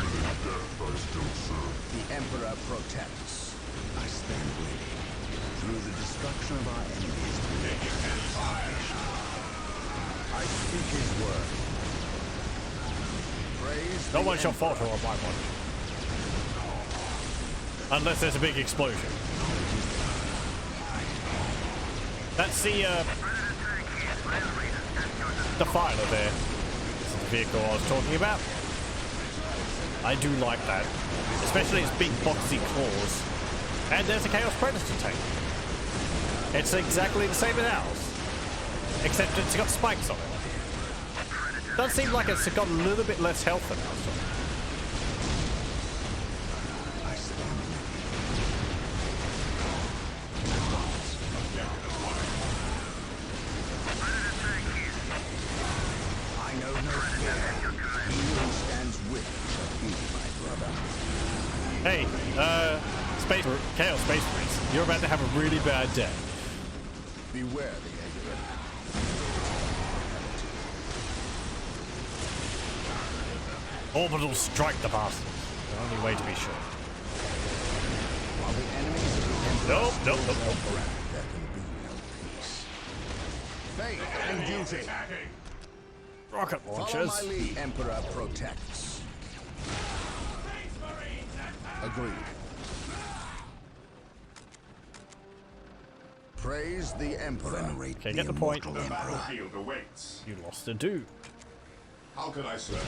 Emperor protects. I stand ready. Through the destruction of our enemies to make it I speak his word. Praise No the one shall Emperor. falter on my watch. Unless there's a big explosion. That's the Defiler there. This is the vehicle I was talking about. I do like that. Especially its big boxy claws. And there's a Chaos Predator tank. It's exactly the same as ours. Except it's got spikes on it. Does seem like it's got a little bit less health than ours. I stand I know no fear. He who stands with shall be my brother. Hey, Chaos Space Marines, you're about to have a really bad day. Beware the ignorant. Orbital strike the bastards. The only way to be sure. While the enemies of the Emperor Nope. there can be no peace. Faith and duty. Rocket Follow launchers. my lead. Emperor protects. Agreed. Praise the Emperor. venerate Okay, the get the point. immortal Emperor. Battlefield awaits. You lost a dude. How can I serve?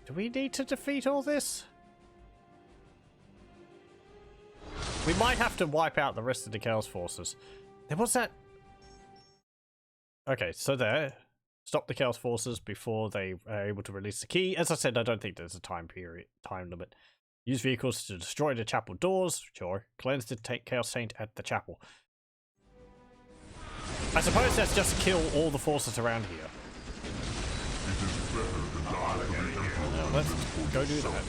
Do we need to defeat all this? We might have to wipe out the rest of the Chaos Forces. There was that... Okay, so there. Stop the Chaos Forces before they are able to release the key. As I said, I don't think there's a time limit. Use vehicles to destroy the chapel doors. Sure. Cleanse the Chaos Saint at the chapel. I suppose that's just kill all the forces around here. Let's go do that.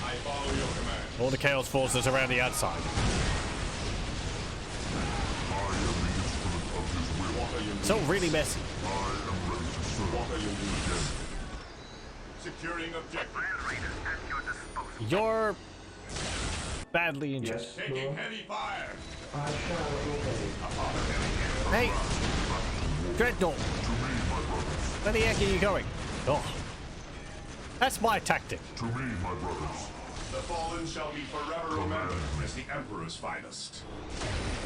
I follow your command. All the Chaos Forces around the outside. It's all really messy. What are you doing? Securing objective. Land Raiders at your disposal. You're badly injured. Yes, Taking Lord. heavy fire. I shall obey. Hey! Dreadnought! Where the heck are you going? Oh. That's my tactic. To me, my brothers. The fallen shall be forever remembered as the Emperor's finest.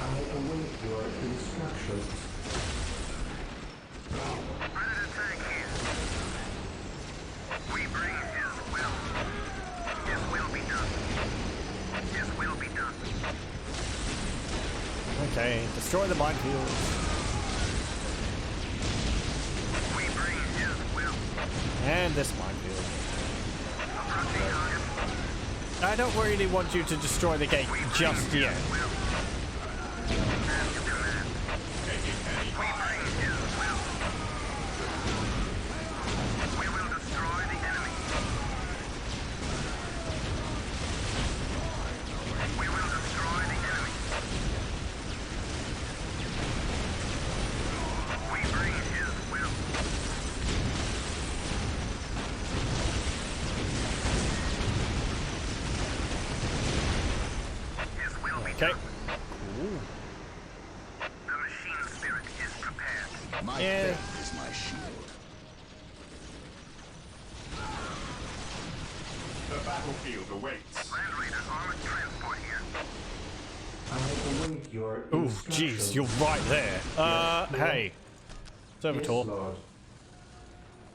I await your instructions. Predator tank here. We bring his will. His will be done. His will be done. Okay, destroy the minefields. We bring his will. And this minefield. Approaching target. I don't really want you to destroy the gate just yet. Will. As you command. Taking heavy We fire. bring his will. We will destroy the enemy. We will destroy the enemy. We bring his will. His will be Okay. done. The machine spirit is prepared. My Yeah. faith is my shield. The battlefield awaits. Land Raider armored transport here. I await your Ooh, instructions. jeez, you're right there. Hey. Yes, Servitor, Lord.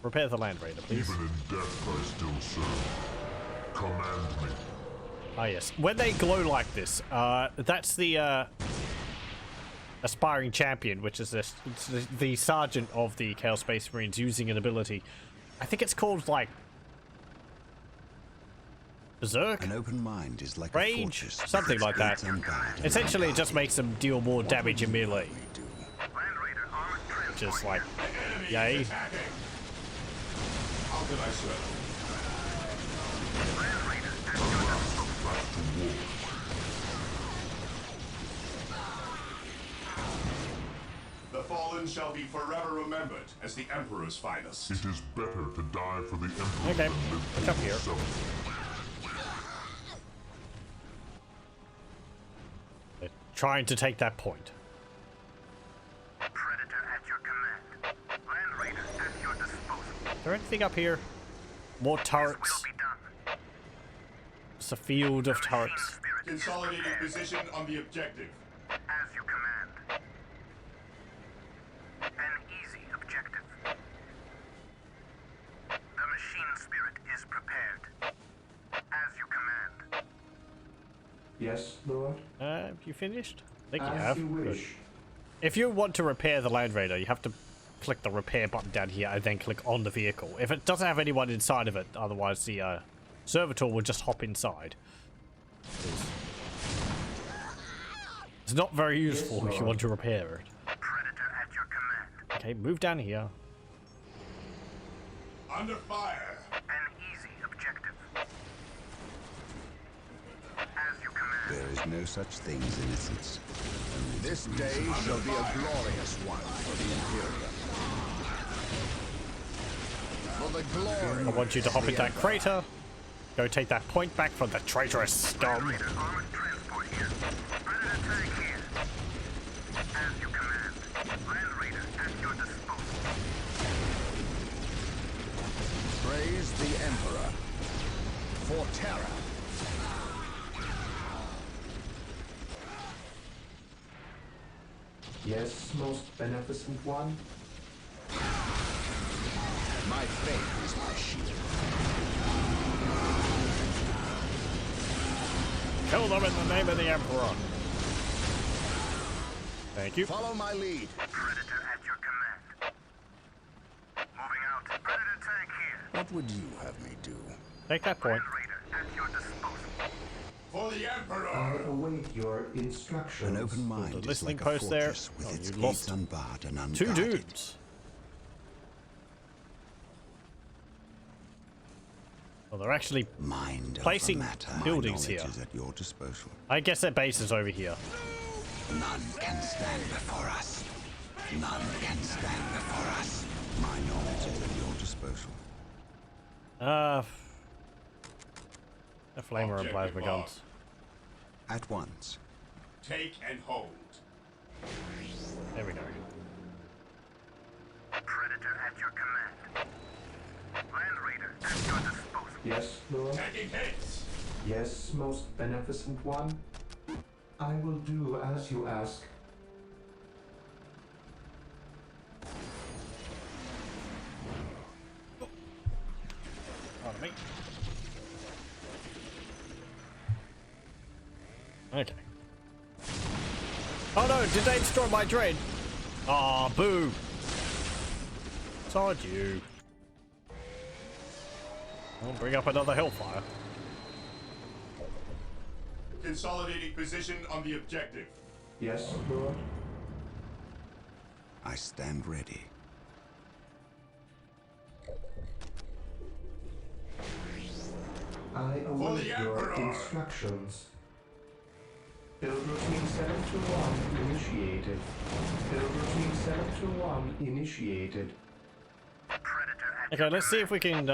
repair the Land Raider, please. Even in death I still serve. Command me. Ah, yes. When they glow like this, that's the, aspiring champion, which is the sergeant of the Chaos Space Marines using an ability. I think it's called, like, Berserk? An open mind is like Rage? a fortress. Something like that. Gates unguarded and Essentially, it just unguarded. makes them deal more damage in melee. We do. Land Raider armored transport Which is like, Enemy yay. is attacking. How can I serve? Land Raider at your disposal. Back to war. The fallen shall be forever remembered as the Emperor's finest. It is better to die for the Emperor Okay, than live look for up here. yourself. They're trying to take that point. Predator at your command. Land Raider at your disposal. Is there anything up here? More turrets. Will be done. It's a field of Machine turrets. spirit is Consolidating prepared. position on the objective. As you command. An easy objective. The machine spirit is prepared. As you command. Yes, Lord. You finished? I think you As have. you Good. wish. If you want to repair the Land Raider, you have to click the repair button down here and then click on the vehicle. If it doesn't have anyone inside of it, otherwise the servitor will just hop inside. It's not very useful if you Lord. want to repair it. Predator at your command. Okay, move down here. Under fire. An easy objective. As you command. There is no such thing as innocence. This day shall be a glorious one for the Imperium. For the glory. I want you to hop into that crater. Go take that point back from the traitorous scum. Raider armored transport here. Predator tank here. As you command. Land Raider at your disposal. Praise the Emperor. For terror. Yes, most beneficent one. My faith is my shield. Kill them in the name of the Emperor. Thank you. Follow my lead. Predator at your command. Moving out. Predator tank here. What would you have me do? Take that point. Land Raider at your disposal. For the I Emperor. await your instructions. An open mind is listening like a post there. fortress with Oh, its you gates lost unbarred and unguarded. Two dudes. Well, they're actually Mind placing over matter. My buildings knowledge here. is at your disposal. I guess their base is over here. None can stand before us. None can stand before us. My knowledge is at your disposal. A flamer and plasma guns. At once. Take and hold. There we go. Predator at your command. Land Raider at your disposal. Yes, Lord. Taking hits. Yes, most beneficent one. I will do as you ask. Pardon me. Okay. Oh no, did they destroy my dread? Aw, boo. Sod you. I'll bring up another hellfire. Consolidating position on the objective. Yes, Lord. I stand ready. I await your Emperor. instructions. Build routine 721 initiated. Build routine 721 initiated. Predator at Okay, let's see if we can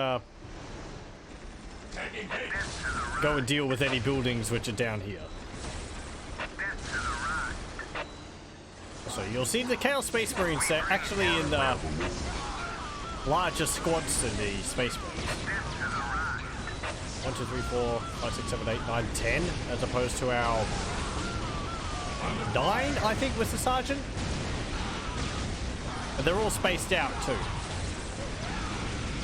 Taking hits. death to the go and deal with any buildings which are down here. death to the right. So you'll see the Chaos Space Marines, they're actually in larger squads than the Space Marines. 1, 2, 3, 4, 5, 6, 7, 8, 9, 10, as opposed to our 9, I think, was the Sergeant. And they're all spaced out too.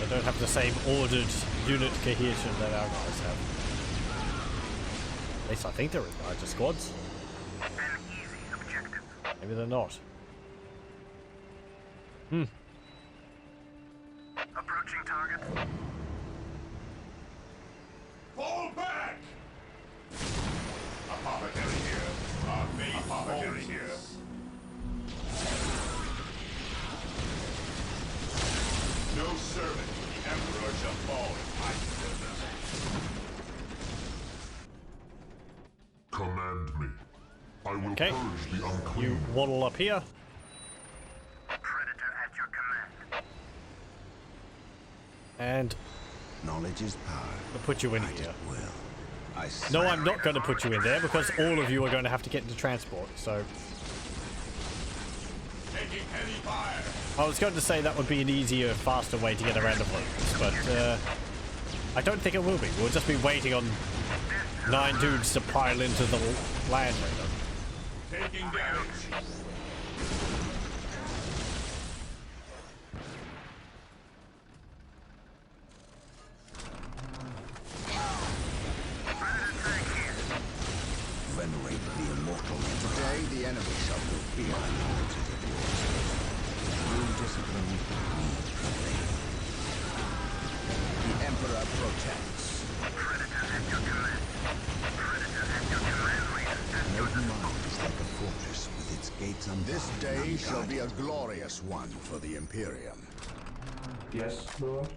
They don't have the same ordered unit cohesion that our guys have. At least I think they're in larger squads. An easy objective. Maybe they're not. Approaching target. Fall back. Apothecary here. Our main apothecary here. No servant to the Emperor shall fall in my presence. Command me. I will Okay. purge the unclean. You waddle up here. Predator at your command. And Knowledge is power. I'll put you in Right here. at will. I No, I'm not going to put you in there because all of you are going to have to get into transport. So Taking heavy fire. I was going to say that would be an easier, faster way to get around the roads, but I don't think it will be. We'll just be waiting on 9 dudes to pile into the Land Raider. Taking damage. venerate the immortal. Today the enemy shall go beyond to the wars. Through discipline, we prevail. The Emperor protects. Predator at your command. Predator at your command, Raider. No mind is like a fortress with its gates unbarred. This day shall be a glorious one for the Imperium. Yes, Lord.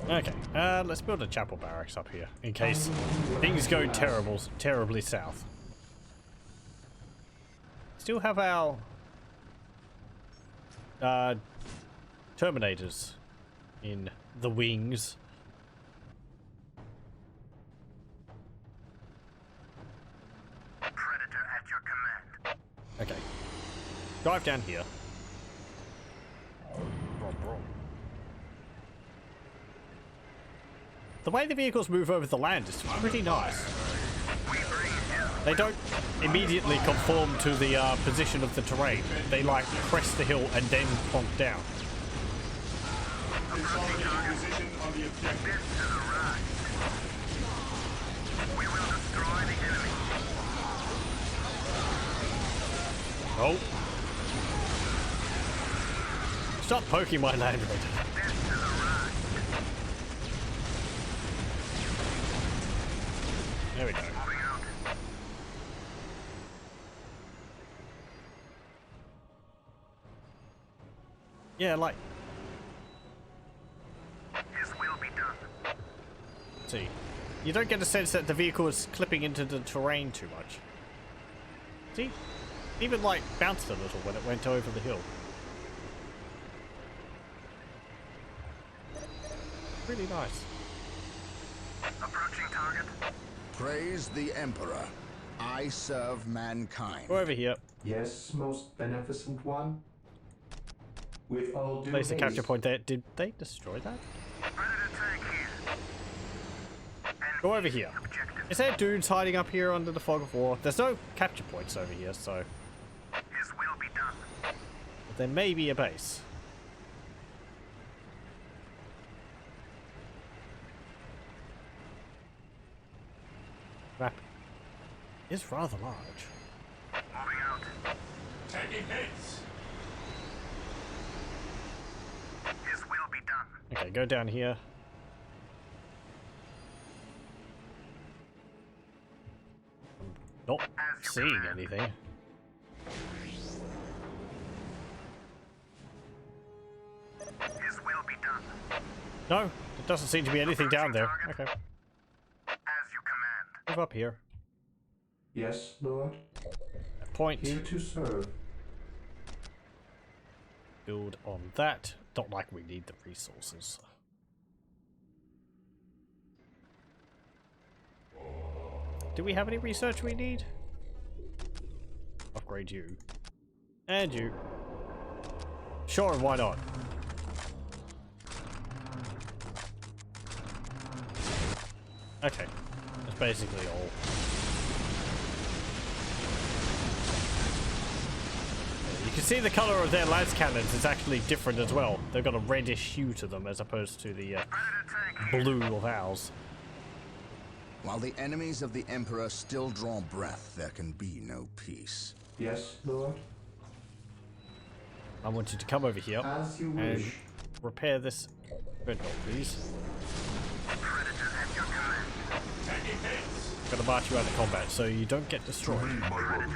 Okay, let's build a chapel barracks up here in case things go terribly south. Still have our Terminators in the wings. Predator at your command. Okay, drive down here. Brom, brom. The way the vehicles move over the land is pretty nice. They don't immediately conform to the position of the terrain. They like crest the hill and then plonk down. Consolidating position on the objective. To the right. We will destroy the enemy. Oh. Stop poking my Land Raider. Death to the right. There we go. Moving out. Yeah, like, His will be done. see. You don't get a sense that the vehicle is clipping into the terrain too much. See? Even like bounced a little when it went over the hill. Really nice. Approaching target. Praise the Emperor. I serve mankind. Go over here. Yes, most beneficent one. With all due Place the capture haste. point there. Did they destroy that? Predator tank here. Go over here. Objective. Is there dudes hiding up here under the fog of war? There's no capture points over here, so His will be done. there may be a base. Map is rather large. Moving out. Taking hits. His will be done. Okay, go down here. I'm not seeing anything. His will be done. No, there doesn't seem to be anything down there. Okay, As you command. move up here. Yes, Lord. Point. Here to serve. Build on that. Not like we need the resources. Do we have any research we need? Upgrade you. And you. Sure, why not? Okay. That's basically all. You can see the color of their lance cannons is actually different as well. They've got a reddish hue to them as opposed to the blue of ours. While the enemies of the Emperor still draw breath, there can be no peace. Yes, Lord. I want you to come over here As you and wish. repair this dreadnought, please. I'm gonna march you out of combat so you don't get destroyed. To me, my brothers.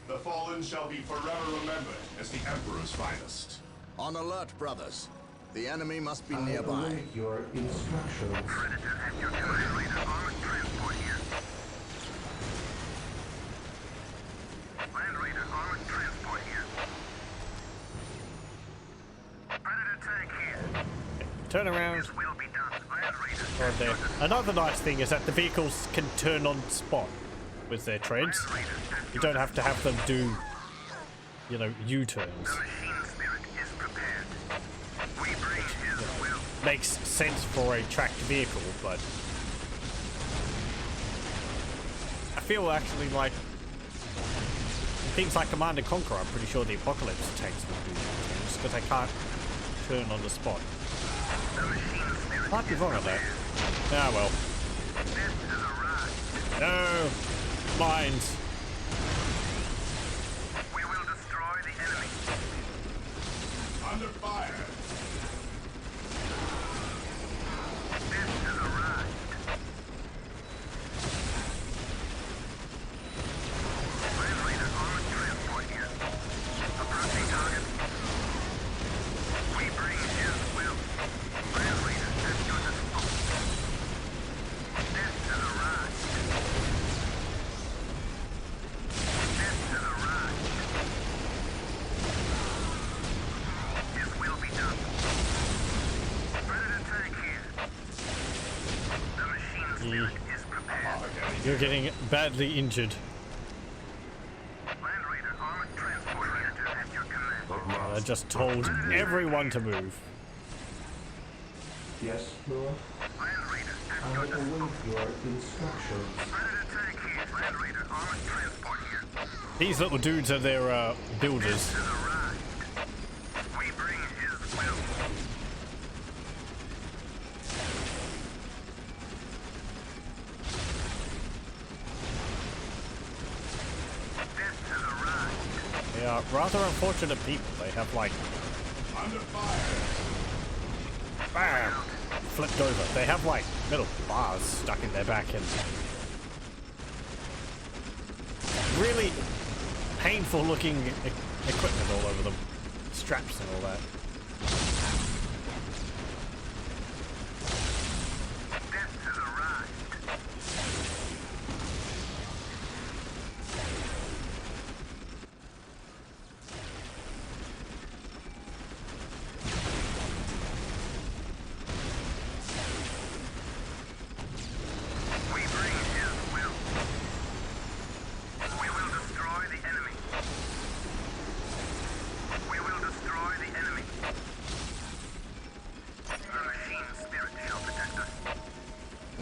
The fallen shall be forever remembered as the Emperor's finest. On alert, brothers. The enemy must be I nearby. await your instructions. Predator at your command. Raider armored transport here. Land Raider armored transport here. Predator tank here. Turn around. His will be done. Land Raider. Right there. Another nice thing is that the vehicles can turn on spot with their treads. You don't have to have them do, you know, U-turns. The machine spirit is prepared. We bring his will. Makes sense for a tracked vehicle, but I feel actually like things like Command and Conquer, I'm pretty sure the Apocalypse tanks would do U-turns because they can't turn on the spot. The machine spirit Might be wrong on that. Ah well. This is a ride. No! Mines! We will destroy the enemy. Under fire. This is a ride. Land Raider armored transport here. Approaching target. We bring his will. Land Raider at your disposal. This is a ride. This is a ride. His will be done. Predator tank here. The machine spirit is prepared. You're getting badly injured. Land Raider armored transport Predator at your command. I just told everyone to move. Yes, Lord. Land Raider I at your await disposal. your instructions. Predator tank here. Land Raider armored transport here. These little dudes are their builders. This is a ride. We bring his will. This is a ride. They are rather unfortunate people. They have like Under fire. bam, flipped over. They have like little bars stuck in their back and really painful looking equipment all over them. Straps and all that. This is a ride.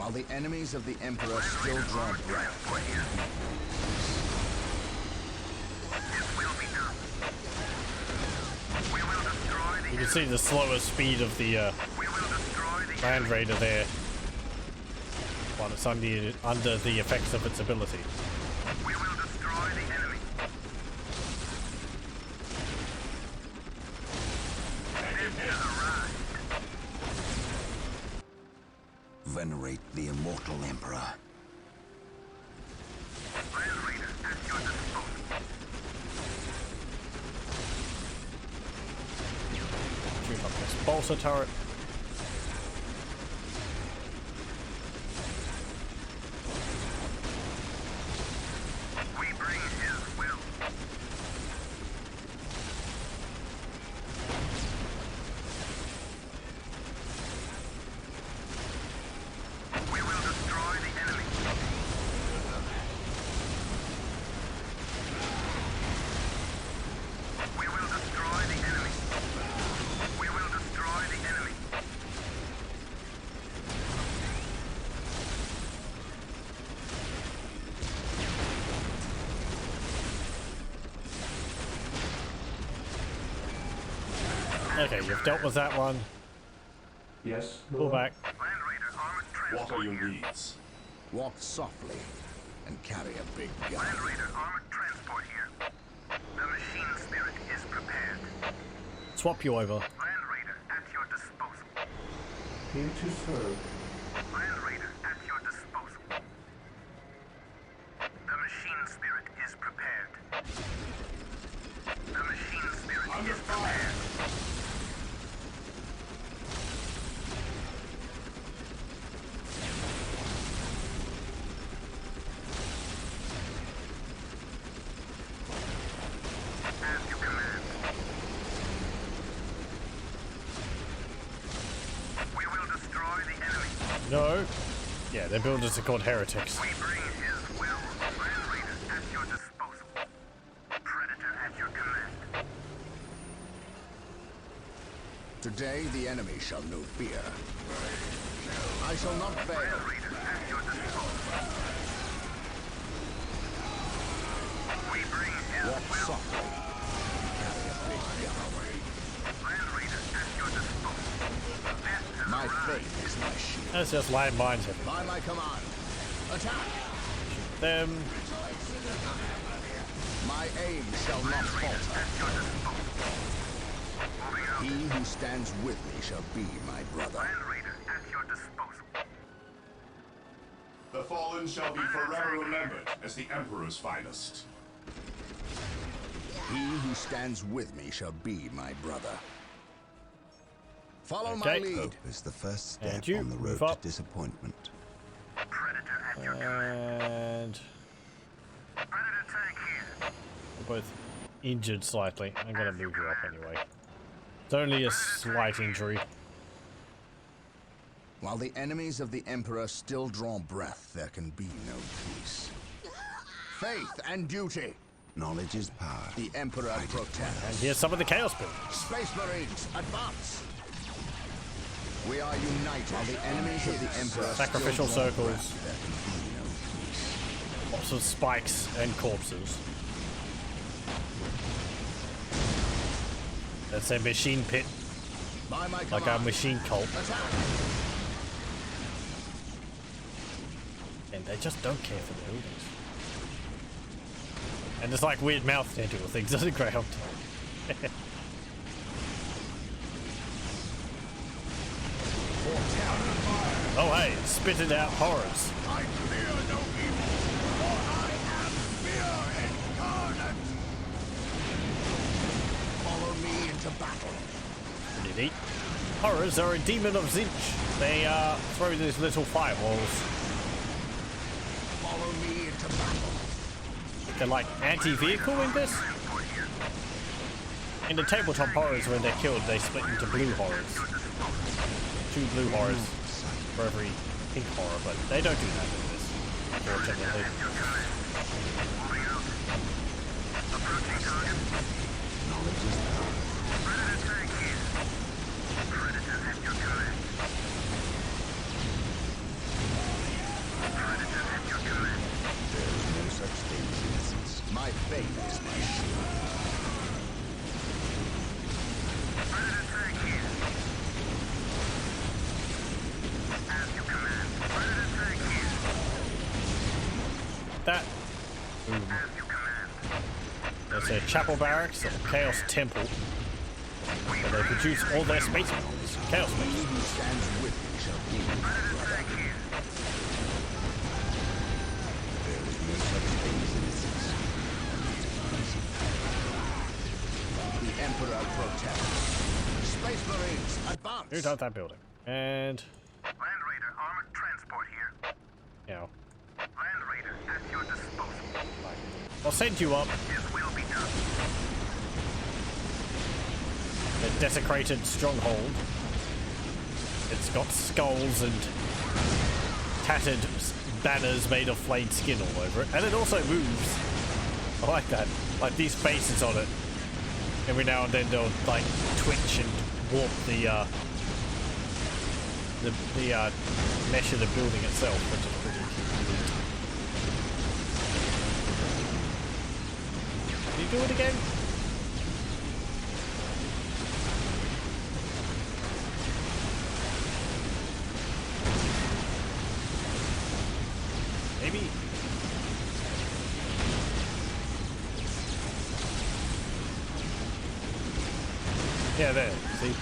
While the enemies of the Emperor still draw breath. This will be done. We will destroy the You can see the slower speed of the We will destroy the Land Raider there. While it's under the effects of its ability. We will destroy the enemy. This has arrived. Venerate the immortal Emperor. Land Raider at your disposal. Shoot up this balsa turret. We bring his will. We will destroy the enemy. We will destroy the enemy. We will destroy the enemy. Okay, you've dealt with that one. Yes, Pull Lord. back. Land Raider armored transport. What are your needs? Walk softly and carry a big gun. Land Raider armored transport here. The machine spirit is prepared. Swap you over. Land Raider at your disposal. Here to serve. Land Raider at your disposal. The machine spirit is prepared. The machine spirit is prepared. As you command. We will destroy the enemy. No. Yeah, their builders are called heretics. We bring his will. Land Raider at your disposal. Predator at your command. Today the enemy shall know fear. I shall not fail. Land Raider at your disposal. We bring his Walk will. softly. Carry a big gun. Land Raider at your disposal. This is My arrived. faith is my shield. Let's just land mines him. By my command, attack! Them. My aim shall not Land Raider falter. at your disposal. Moving out. He who stands with me shall be my brother. Land Raider at your disposal. The fallen shall be forever remembered as the Emperor's finest. He who stands with me shall be my brother. Follow my Okay. lead. Hope is the first step And you, on the move road up. to disappointment. Predator at your command. And Predator tank here. we're both injured slightly. I'm gonna move you up anyway. It's only a slight injury. While the enemies of the Emperor still draw breath, there can be no peace. Faith and duty. Knowledge is power. The Emperor And protects. here's some of the Chaos builders. Space Marines, advance! We are united. While the enemies of the Emperor Sacrificial still draw circles. breath, there can be no peace. Lots of spikes and corpses. That's a machine pit, By my like a command, machine cult. attack! And they just don't care for the buildings. And there's like weird mouth tentacle things on the ground. Oh hey, spitted out horrors. I fear no evil, for I am fear incarnate. Follow me into battle. Pretty neat. Horrors are a demon of Zinch. They throw these little fireballs. Follow me into battle. They're like anti-vehicle in this. In the tabletop horrors, when they're killed, they split into blue horrors. 2 blue horrors for every pink horror, but they don't do that in this, unfortunately. Moving out. Approaching target. Knowledge is power. Predator tank here. Predator at your command. that. Boom. There's a chapel barracks or chaos temple where they produce all their space models. Chaos space. He who stands with me shall be my brother. There is no such thing as innocence. The Emperor protects. Space Marines, advance! Who does that building? And Land Raider armored transport here. you know, Land Raider at your disposal. I'll send you up. His will be done. The desecrated stronghold. It's got skulls and tattered banners made of flayed skin all over it, and it also moves. I like that. Like these faces on it. Every now and then they'll like twitch and warp the mesh of the building itself, which is pretty cute. Can you do it again? Maybe. Yeah, there. See?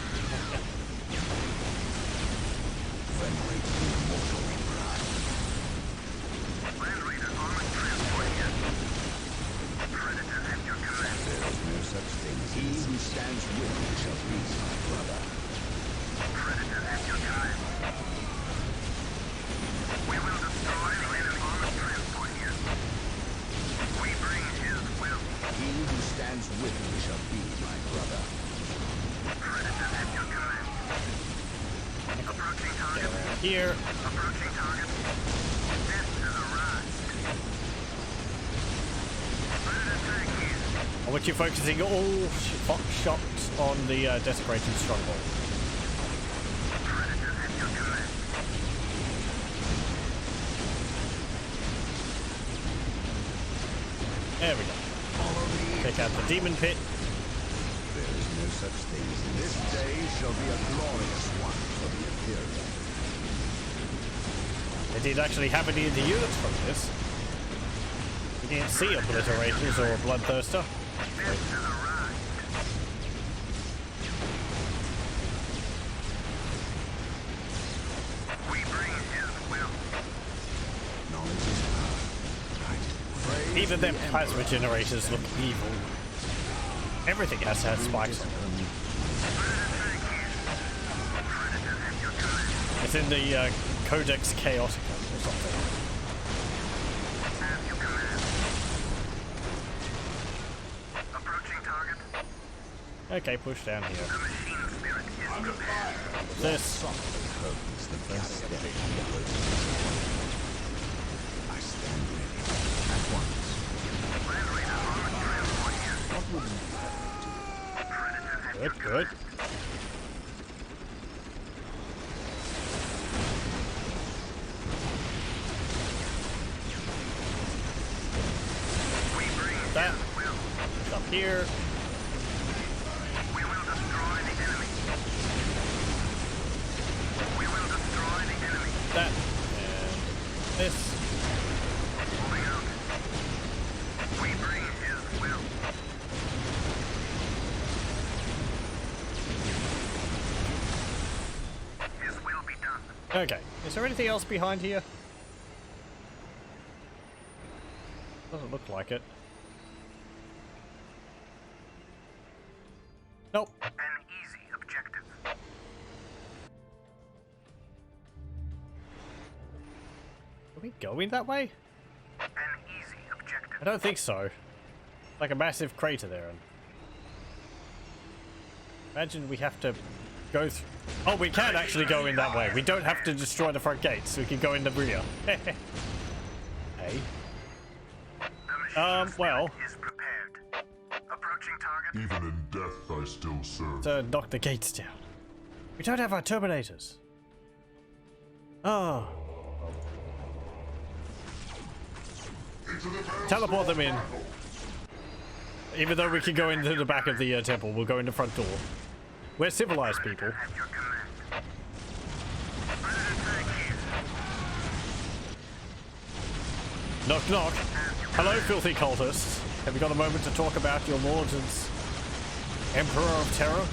Land Raider armored transport here. Predator at your command. There is no such thing as he who stands with me shall be my brother. Predator at your command. We will destroy the enemy armored transport here. We bring his will. He who stands with me shall be my brother. Predator at your command. Approaching target. Here. Approaching target. Death has arrived. Predator tank here. I want you focusing all shots on the desecrated stronghold. Predator at your command. There we go. Take out the demon pit. There is no such thing as this day shall be a glorious one for the Imperium. They did actually have any of the units from this. We didn't see obliterators or a bloodthirster. Death has arrived. We bring his will. Knowledge is power. Right. Even their plasma generators look evil. Everything has to have spikes on it. Predator at your command. It's in the Codex Chaotica or something. At your command. Approaching target. Okay, push down here. The machine spirit is prepared. This. Is the first step towards I stand ready. At once. Land Raider armored transport here. What would you Predator at your Good, good. We bring That. his will. It's up here. We will destroy the enemy. We will destroy the enemy. That. And this. Moving out. We bring his will. His will be done. Okay. Is there anything else behind here? Doesn't look like it. Nope. An easy objective. Are we going that way? An easy objective. I don't think so. Like a massive crater there. And imagine we have to go through. Oh, we can actually go in that way. We don't have to destroy the front gates. We can go in the rear. Hey. The machine Well. spirit is prepared. Approaching target. Even in death I still serve. To knock the gates down. We don't have our Terminators. Oh. Teleport them in. Even though we can go into the back of the temple, we'll go in the front door. We're civilized people. At your command. Predator tank here. Knock knock. At Hello, filthy cultists. Have you got a moment to talk about your lord and Emperor of Terror?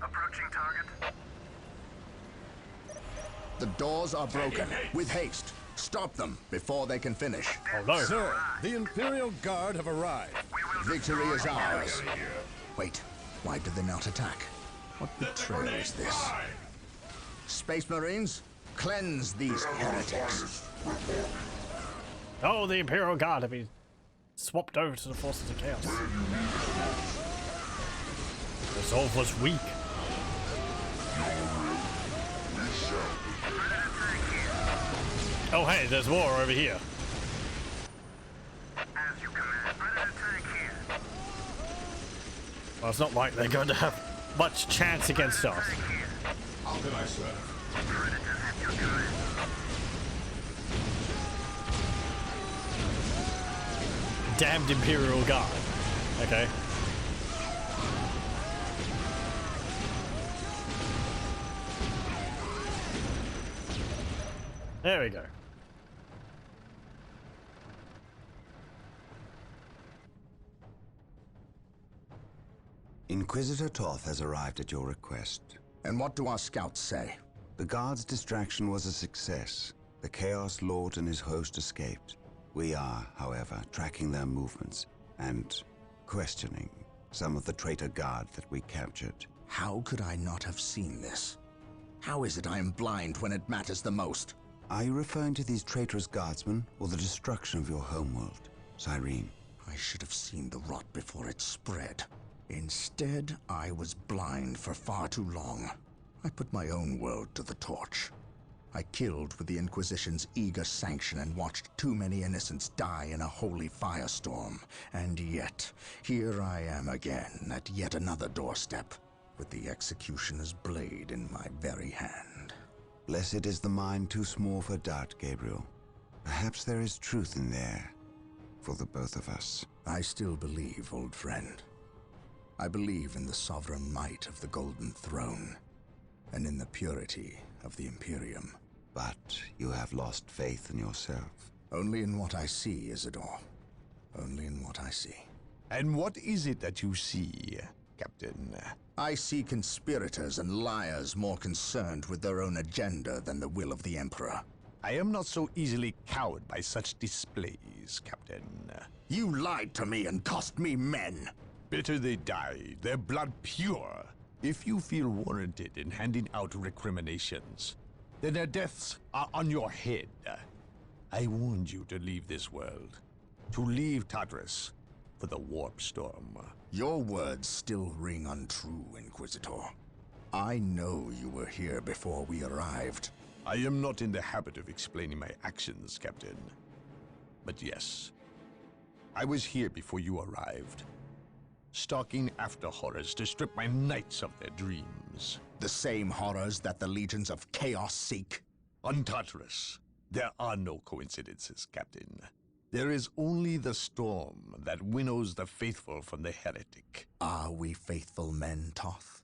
Approaching target. The doors are broken. With haste. Stop them before they can finish. Oh no. Sir, the Imperial Guard have arrived. Victory is ours. Wait, why do they not attack? What betrayal is this? Space Marines, cleanse these heretics. Oh, the Imperial Guard have been swapped over to the Forces of Chaos. Resolve was weak. Oh hey, there's war over here. As you command. Predator tank here. Well, it's not like they're going to have much chance against us. How can I serve? Predator at your command. Damned Imperial Guard. Okay. There we go. Inquisitor Toth has arrived at your request. And what do our scouts say? The guard's distraction was a success. The Chaos Lord and his host escaped. We are, however, tracking their movements and questioning some of the traitor guard that we captured. How could I not have seen this? How is it I am blind when it matters the most? Are you referring to these traitorous guardsmen or the destruction of your homeworld, Cyrene? I should have seen the rot before it spread. Instead, I was blind for far too long. I put my own world to the torch. I killed with the Inquisition's eager sanction and watched too many innocents die in a holy firestorm. And yet, here I am again at yet another doorstep, with the executioner's blade in my very hand. Blessed is the mind too small for doubt, Gabriel. Perhaps there is truth in there, for the both of us. I still believe, old friend. I believe in the sovereign might of the Golden Throne, and in the purity of the Imperium. But you have lost faith in yourself. Only in what I see, Isidore. Only in what I see. And what is it that you see, Captain? I see conspirators and liars more concerned with their own agenda than the will of the Emperor. I am not so easily cowed by such displays, Captain. You lied to me and cost me men. Better they die, their blood pure. If you feel warranted in handing out recriminations, then their deaths are on your head. I warned you to leave this world, to leave Tartarus for the Warp Storm. Your words still ring untrue, Inquisitor. I know you were here before we arrived. I am not in the habit of explaining my actions, Captain. But yes, I was here before you arrived, stalking after horrors to strip my knights of their dreams. The same horrors that the legions of chaos seek. On Tartarus, there are no coincidences, Captain. There is only the storm that winnows the faithful from the heretic. Are we faithful men, Toth?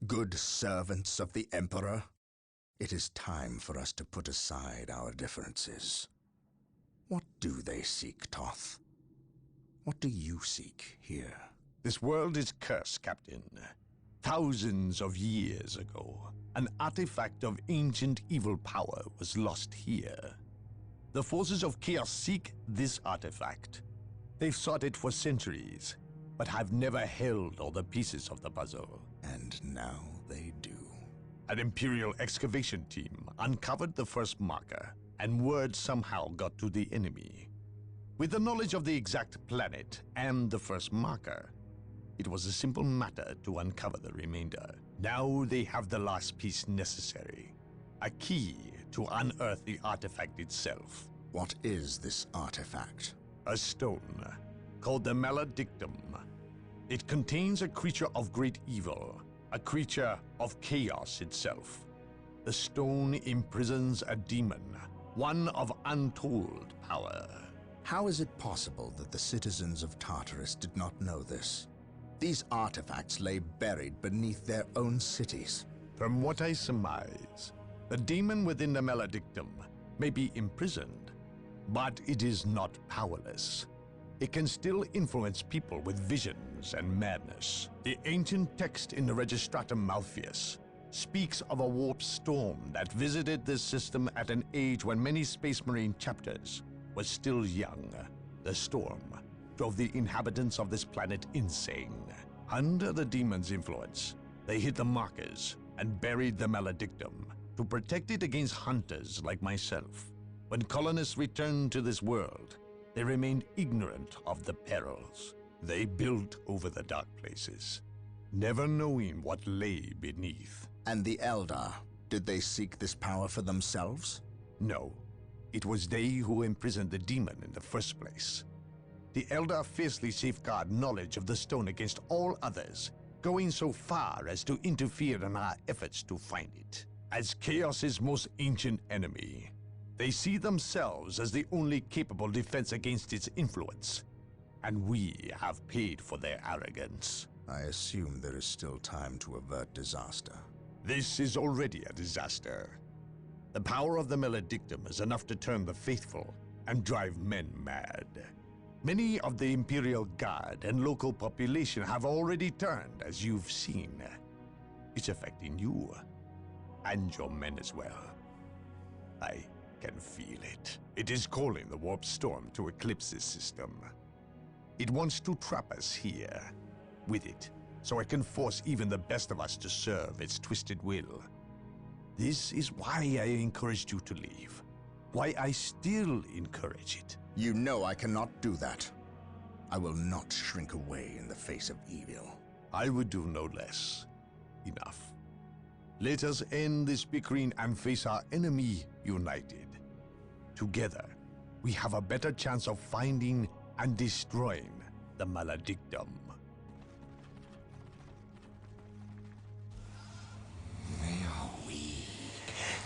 Good servants of the Emperor? It is time for us to put aside our differences. What do they seek, Toth? What do you seek here? This world is cursed, Captain. Thousands of years ago, an artifact of ancient evil power was lost here. The forces of chaos seek this artifact. They've sought it for centuries, but have never held all the pieces of the puzzle. And now they do. An Imperial excavation team uncovered the first marker, and word somehow got to the enemy. With the knowledge of the exact planet and the first marker, it was a simple matter to uncover the remainder. Now they have the last piece necessary. A key to unearth the artifact itself. What is this artifact? A stone, called the Maledictum. It contains a creature of great evil, a creature of chaos itself. The stone imprisons a demon, one of untold power. How is it possible that the citizens of Tartarus did not know this? These artifacts lay buried beneath their own cities. From what I surmise, the demon within the Maledictum may be imprisoned, but it is not powerless. It can still influence people with visions and madness. The ancient text in the Registratum Malpheus speaks of a warp storm that visited this system at an age when many Space Marine chapters were still young. The storm drove the inhabitants of this planet insane. Under the demon's influence, they hid the markers and buried the Maledictum to protect it against hunters like myself. When colonists returned to this world, they remained ignorant of the perils. They built over the dark places, never knowing what lay beneath. And the Eldar, did they seek this power for themselves? No, it was they who imprisoned the demon in the first place. The Eldar fiercely safeguard knowledge of the stone against all others, going so far as to interfere in our efforts to find it. As Chaos's most ancient enemy, they see themselves as the only capable defense against its influence, and we have paid for their arrogance. I assume there is still time to avert disaster. This is already a disaster. The power of the Maledictum is enough to turn the faithful and drive men mad. Many of the Imperial Guard and local population have already turned, as you've seen. It's affecting you, and your men as well. I can feel it. It is calling the warp storm to eclipse this system. It wants to trap us here, with it, so it can force even the best of us to serve its twisted will. This is why I encouraged you to leave. Why I still encourage it. You know I cannot do that. I will not shrink away in the face of evil. I would do no less. Enough. Let us end this bickering and face our enemy united. Together, we have a better chance of finding and destroying the Maledictum. They are weak,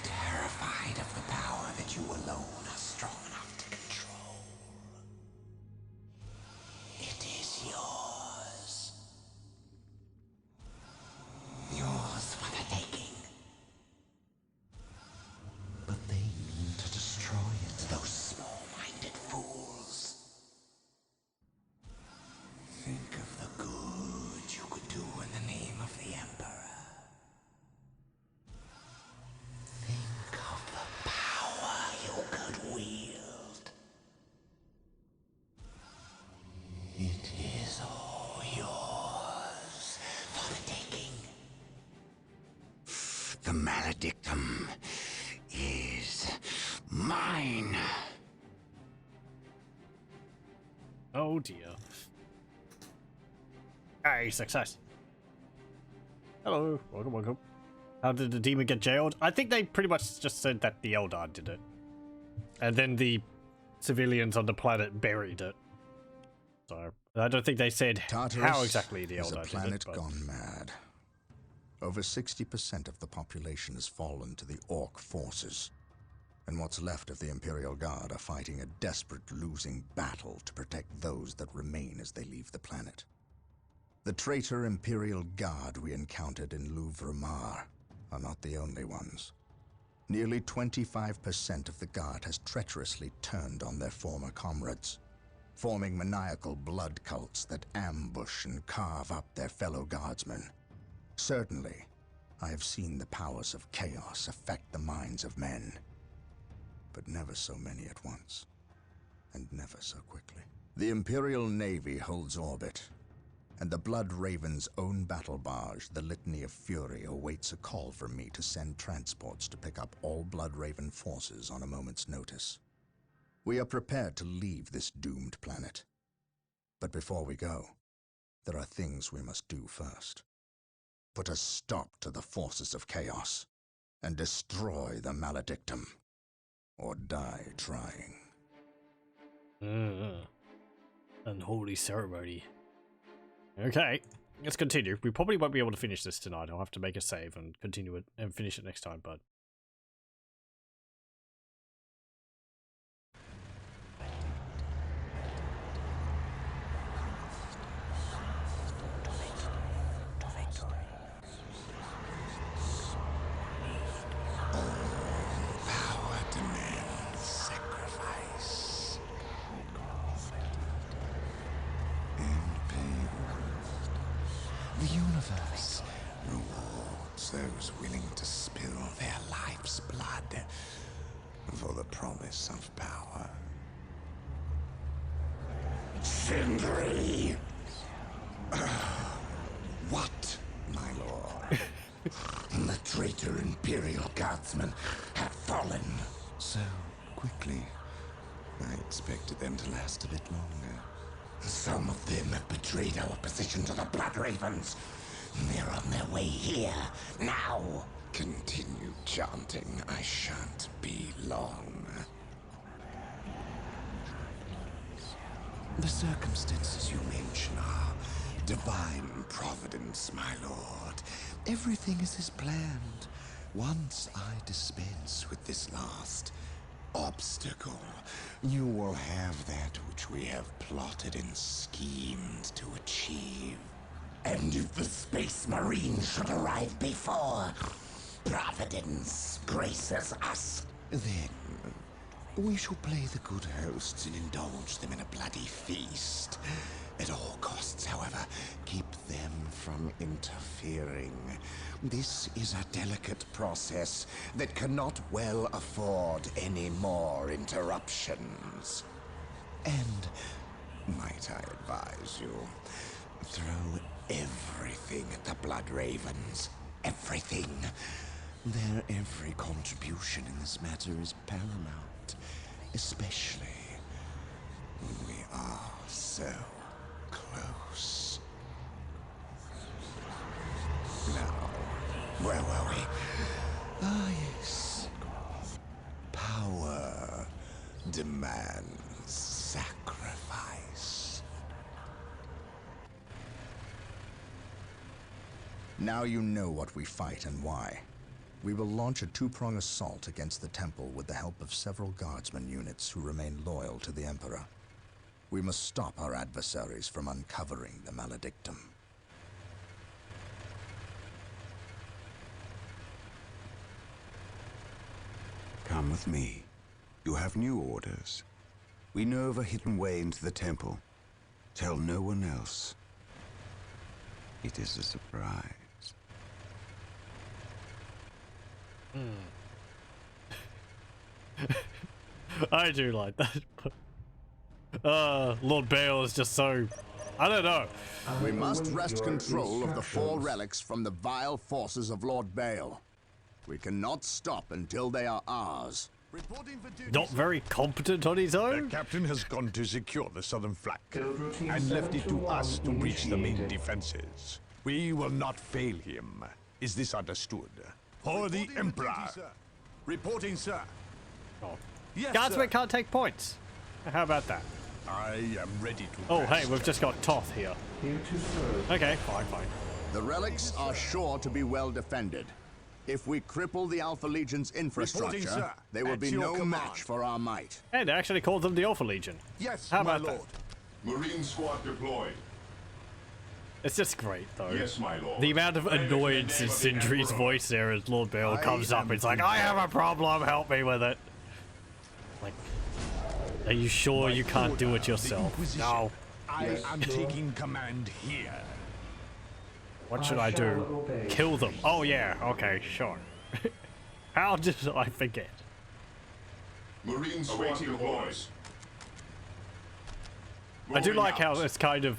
terrified of the power that you alone are strong enough to control. It is yours. Yours for the taking. But they mean to destroy it, those small-minded fools. Think of the good you could do in the name of the Emperor. Think of the power you could wield. It is all yours for the taking. The Maledictum is mine. Oh dear. Hey, success. Hello, welcome, welcome. How did the demon get jailed? I think they pretty much just said that the Eldar did it. And then the civilians on the planet buried it. So, I don't think they said Tartarus how exactly the is a Eldar planet did it. But... gone mad. Over 60% of the population has fallen to the Orc forces. And what's left of the Imperial Guard are fighting a desperate losing battle to protect those that remain as they leave the planet. The traitor Imperial Guard we encountered in Louvre-Mar are not the only ones. Nearly 25% of the Guard has treacherously turned on their former comrades, forming maniacal blood cults that ambush and carve up their fellow Guardsmen. Certainly, I have seen the powers of chaos affect the minds of men, but never so many at once, and never so quickly. The Imperial Navy holds orbit, and the Blood Raven's own battle barge, the Litany of Fury, awaits a call from me to send transports to pick up all Blood Raven forces on a moment's notice. We are prepared to leave this doomed planet. But before we go, there are things we must do first. Put a stop to the forces of chaos, and destroy the Maledictum, or die trying. Unholy ceremony. Okay, let's continue. We probably won't be able to finish this tonight. I'll have to make a save and continue it and finish it next time, but... Chaos rewards those willing to spill their life's blood for the promise of power. Sindri! What, my lord? The traitor Imperial Guardsmen have fallen. So quickly. I expected them to last a bit longer. Some of them have betrayed our position to the Blood Ravens. They're on their way here, now. Continue chanting. I shan't be long. The circumstances you mention are divine providence, my lord. Everything is as planned. Once I dispense with this last obstacle, you will have that which we have plotted and schemed to achieve. And if the Space Marines should arrive before Providence graces us, then we shall play the good hosts and indulge them in a bloody feast. At all costs, however, keep them from interfering. This is a delicate process that cannot well afford any more interruptions. And, might I advise you, throw everything at the Blood Ravens. Everything. Their every contribution in this matter is paramount, especially when we are so close. Now, where were we? Ah, yes. Power demands sacrifice. Now you know what we fight and why. We will launch a two-prong assault against the temple with the help of several guardsman units who remain loyal to the Emperor. We must stop our adversaries from uncovering the maledictum. Come with me. You have new orders. We know of a hidden way into the temple. Tell no one else. It is a surprise. I do like that. Lord Bale is just so... I don't know. We must wrest control of the 4 relics from the vile forces of Lord Bale. We cannot stop until they are ours. Reporting for duty, Not very competent on his The own. captain has gone to secure the southern flank Build routine and left it to 721 us to breach the main initiated. defenses. We will not fail him. Is this understood? For the Emperor. Reporting, sir. Oh. Yes, Guardsmen sir. can't take points. How about that? I am ready to Oh, hey, rest. we've just got Toth here. Here to serve. Okay, fine, fine. The relics are sure to be well defended. If we cripple the Alpha Legion's infrastructure, sir. they will At be your no command. match for our might. And they actually called them the Alpha Legion. Yes, How my about lord. that? Marine squad deployed. It's just great, though. Yes, my lord. The amount of I am in the annoyance in name of the Sindri's Emperor. voice there as Lord Bale I comes up. am It's like, I have a problem, help me with it. Like, are you sure you can't do it yourself? No. I Yes, am sir. taking command here. What should I I do? shall obey. Kill them. Oh, yeah, okay, sure. How did I forget? Marine squad deployed. I do Moving like how out. it's kind of...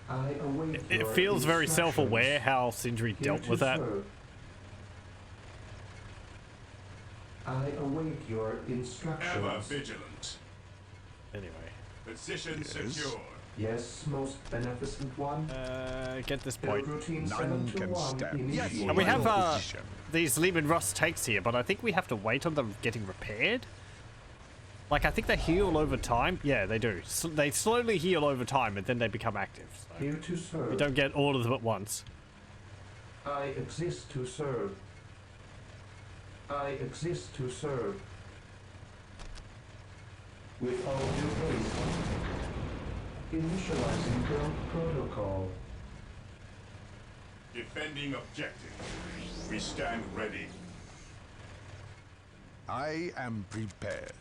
I await It your feels very instructions. self-aware how Sindri Here dealt to with that. serve. I await your Ever instructions. vigilant. Anyway. Position secure. Yes, most beneficent one. Get this Build point. routine None can 721 stand. Yes, initiated. And we have Position. these Lehman Russ tanks here, but I think we have to wait on them getting repaired. Like, I think they heal over time. Yeah, they do. They slowly heal over time, and then they become active. So Here to serve. we don't get all of them at once. I exist to serve. I exist to serve. With all due haste. Initializing build protocol. Defending objective. We stand ready. I am prepared.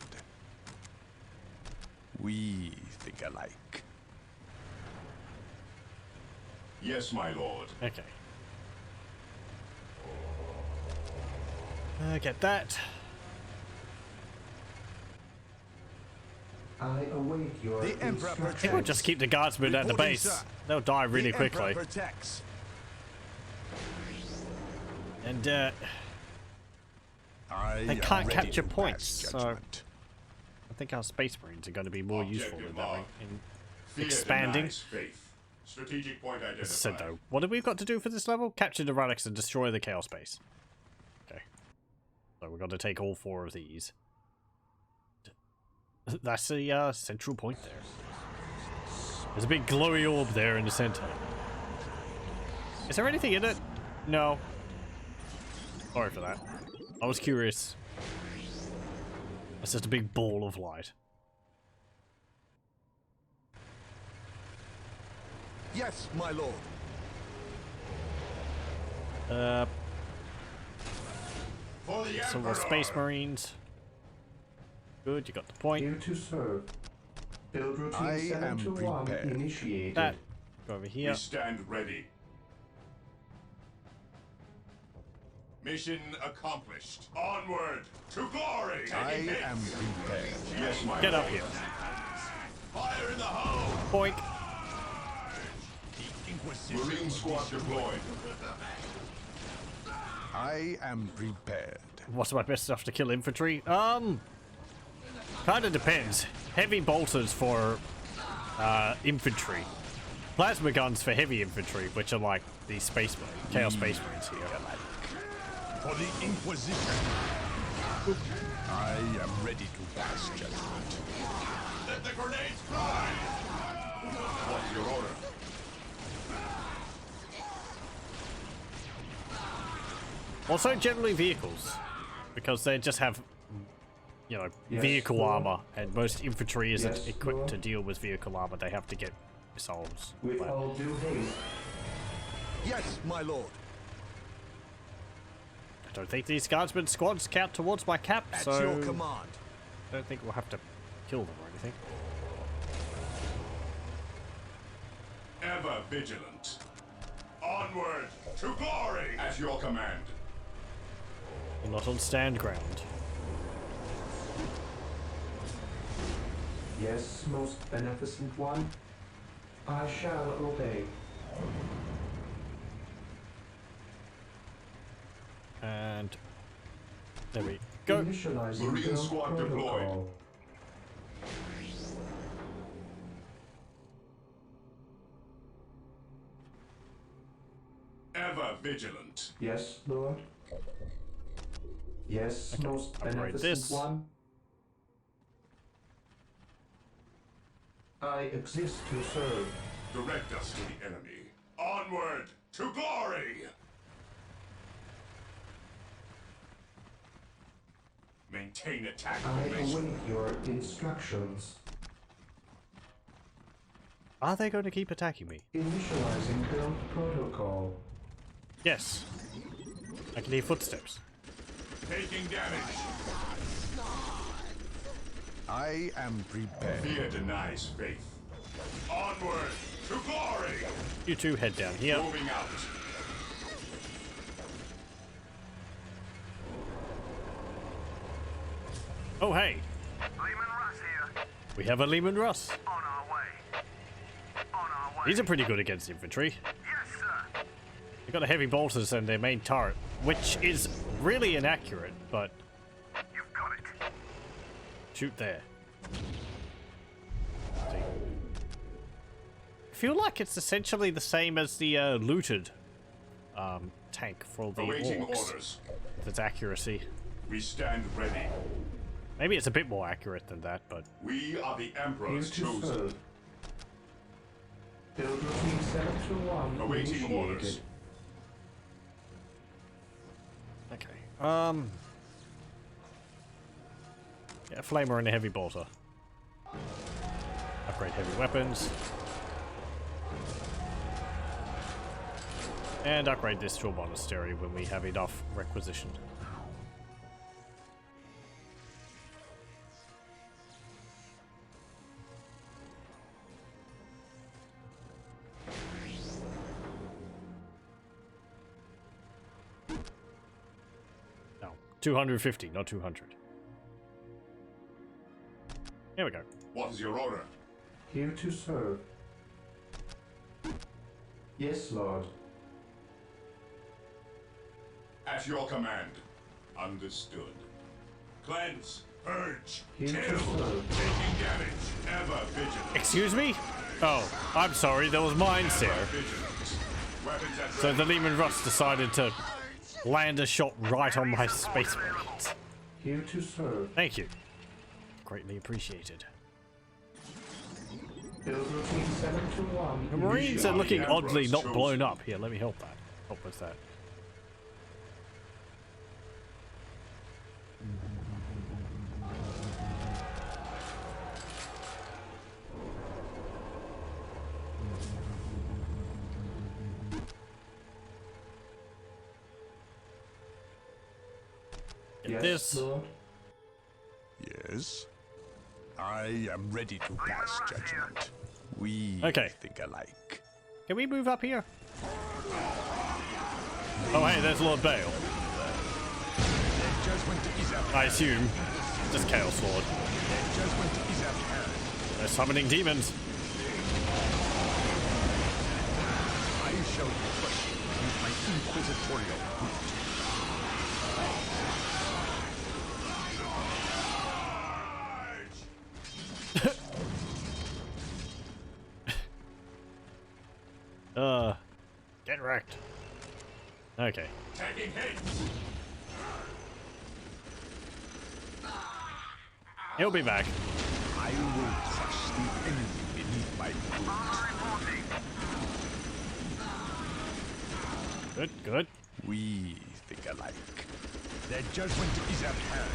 We think alike. Yes, my lord. Okay. Get that. I await your The Emperor I think we'll instructions. just keep the guardsmen at the Reporting, base. sir. They'll die really the quickly. Emperor protects. And I they am can't ready capture to pass points, so judgment. I think our space marines are going to be more useful in that way. In Fear expanding. denies faith. Strategic point As I identified. said though, what have we got to do for this level? Capture the relics and destroy the chaos base. Okay. So we've got to take all 4 of these. That's the central point there. There's a big glowy orb there in the center. Is there anything in it? No. Sorry for that. I was curious. It's just a big ball of light. Yes, my lord. For the Some more Emperor. space marines. Good, you got the point. Here to serve. Build routine I am 7 to 1 prepared. initiated. That. Go over We here. stand ready. Mission accomplished. Onward to glory. I Taking hits. am prepared. Yes, my Get up lord. here. Fire in the hole. Boink. Marine squad deployed. I am prepared. What's my best stuff to kill infantry? Kind of depends. Heavy bolters for infantry. Plasma guns for heavy infantry, which are like the space chaos space marines here. For the Inquisition. I am ready to pass judgment. Let the grenades fly. What's your order? Also, generally vehicles, because they just have, you know, Yes, vehicle Lord. armor, and most infantry isn't Yes, equipped Lord. to deal with vehicle armor. They have to get missiles. With But all due haste. Yes, my lord. I don't think these guardsmen squads count towards my cap, At so your command. I don't think we'll have to kill them or anything. Ever vigilant. Onward to glory. At your command. We're not on stand ground. Yes, most beneficent one. I shall obey. And there we go. Initializing Marine build squad deployed. protocol. Ever vigilant. Yes, Lord. Yes, Okay, most upgrade beneficent this. one. I exist to serve. Direct us to the enemy. Onward to glory. Maintain attack I formation. await your instructions. Are they going to keep attacking me? Initializing build protocol. Yes. I can hear footsteps. Taking damage. I am prepared. Fear denies faith. Onward to glory. You two head down here. Moving out. Oh, hey. Lehman Russ here. We have a Lehman Russ. On our way. On our way. These are pretty good against infantry. Yes, sir. They've got the heavy bolters and their main turret, which is really inaccurate, but You've got it. shoot there. See. I feel like it's essentially the same as the looted tank for the Awaiting orcs. orders. With its accuracy. We stand ready. Maybe it's a bit more accurate than that, but We are the Here Emperor's to chosen. serve. Build routine 7 to 1 Awaiting initiated. orders. okay. Yeah, a flamer and a heavy bolter. Upgrade heavy weapons. And upgrade this to a monastery when we have enough requisition. Now, 250, not 200. Here we go. What is your order? Here to serve. Yes, Lord. At your command. Understood. Cleanse, purge, Here to kill. serve. Taking damage. Ever vigilant. Excuse me? Oh, I'm sorry, there was mines here. Vigilant. Weapons at So ready. the Lehman Russ decided to land a shot right on my space marines. Here to serve. Thank you. Greatly appreciated. Build routine 721. The Marines are looking oddly not blown up. Here, let me help that. Help with that. Get Yes, this. Lord. Yes? I am ready to pass judgment. We Okay. think alike. Can we move up here? Oh, hey, there's Lord Bale. Judgment is at I assume. Just Chaos Lord. Judgment is at hand. They're summoning demons. I shall first use my inquisitorial boot. Get wrecked. Okay. Taking hits. He'll be back. I will crush the enemy beneath my boot. Good, good. We think alike. Their judgment is at hand.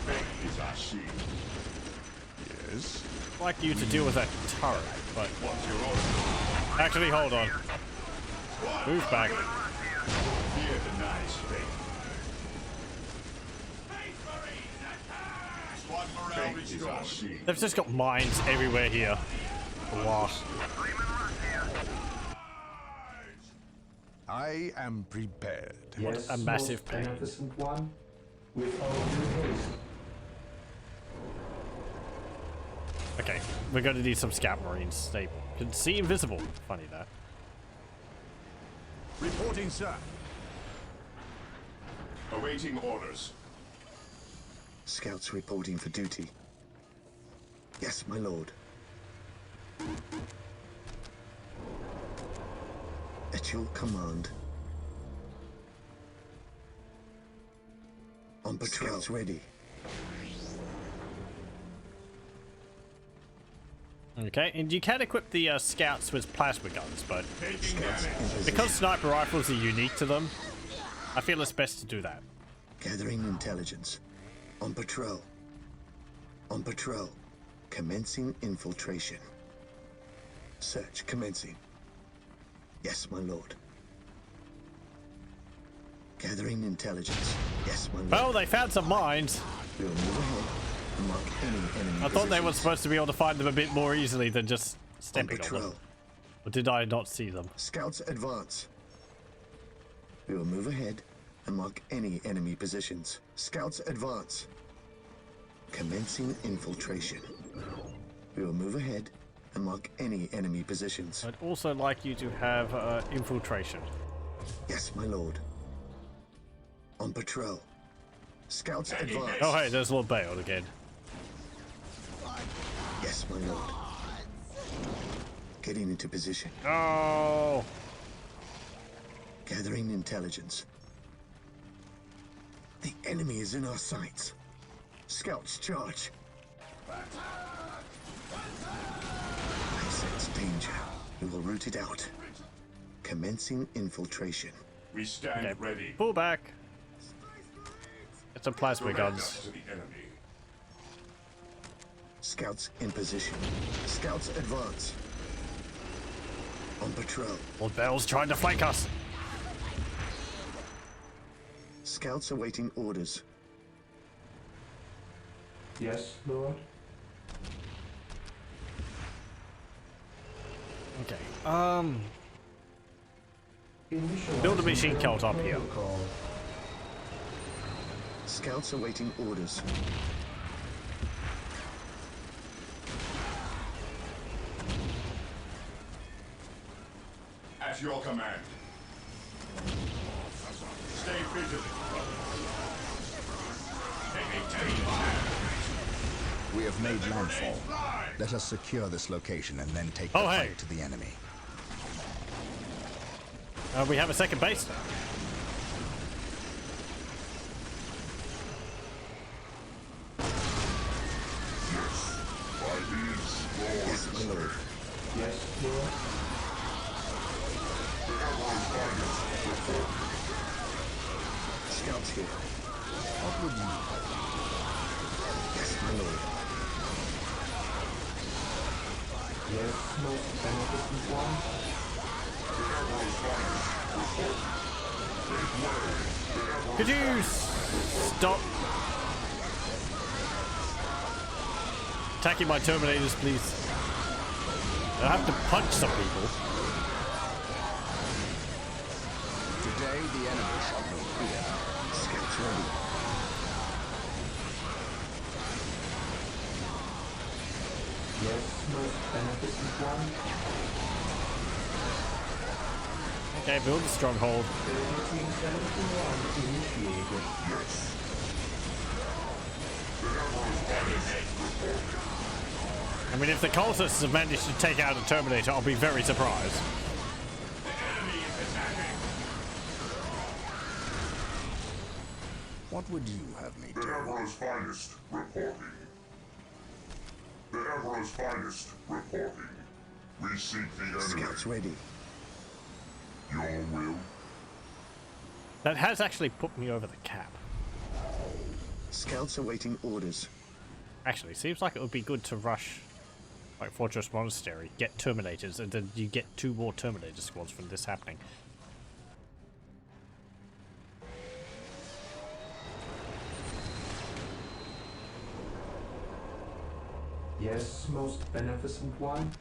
Fate is our shield. Yes? I'd like you to deal with that turret, but What's your order? actually, hold on. Move back. Fear denies fate. Squad morale restored. They've just got mines everywhere here. Blah. I am prepared. Yes, a massive most pain. beneficent one. With all due haste. Okay, we're gonna need some scout marines. They can see invisible. Funny that. Reporting, sir. Awaiting orders. Scouts reporting for duty. Yes, my lord. At your command. On patrol. Scouts ready. Okay, and you can equip the scouts with plasma guns, but Taking damage. because sniper rifles are unique to them, I feel it's best to do that. Gathering intelligence. On patrol. On patrol. Commencing infiltration. Search commencing. Yes, my lord. Gathering intelligence. Yes, my lord. Well, they found some mines. We'll move ahead and mark any enemy I thought they were positions. supposed to be able to find them a bit more easily than just On stepping on patrol. them. Or did I not see them? Scouts advance. We will move ahead and mark any enemy positions. Scouts advance. Commencing infiltration. We will move ahead and mark any enemy positions. I'd also like you to have infiltration. Yes, my lord. On patrol. Scouts advance. Oh, hey, there's Lord Bale again. Yes, my lord. Getting into position. Oh, Gathering intelligence. The enemy is in our sights. Scouts charge. I sense danger. We will root it out. Commencing infiltration. We stand okay. ready. Pull back. Get some plasma Direct guns. us to the enemy. Scouts in position. Scouts advance. On patrol. Lord Bale's trying to flank us. Scouts awaiting orders. Yes, Lord. Okay. Initial Build a machine cult up here. protocol. Scouts awaiting orders. At your command. Stay vigilant. We have made landfall. Let us secure this location and then take the fight to the enemy. We have a second base. Yes, my lord. Yes, Lord. Scouts here. What would you? Yes, my lord. Yes, most beneficent one. Could you stop attacking my Terminators, please? I have to punch some people. Today the enemy shall know fear. Scouts ready. Yes, most beneficent one. Okay, build a stronghold. 1871 initiated. I mean, if the cultists have managed to take out a Terminator, I'll be very surprised. What would you have me The do? Emperor's finest reporting. The Emperor's finest reporting. We seek the enemy. Scouts ready. Your will? That has actually put me over the cap. Scouts awaiting orders. Actually, seems like it would be good to rush, like Fortress Monastery, get Terminators, and then you get 2 more Terminator squads from this happening. Yes, most beneficent one.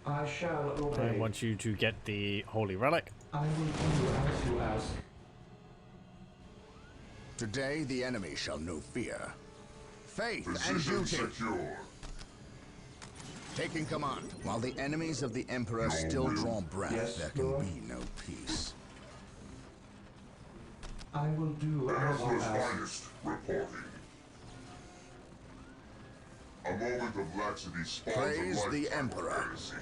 I shall obey. I want you to get the Holy Relic. I will do as you ask. Today the enemy shall know fear. Faith and Position duty. secure. Taking command. While the enemies of the Emperor still draw breath, Yes, there can Lord. be no peace. I will do The as you Emperor's ask. finest reporting. A moment of laxity spawns Praise a the lifetime of Emperor. heresy.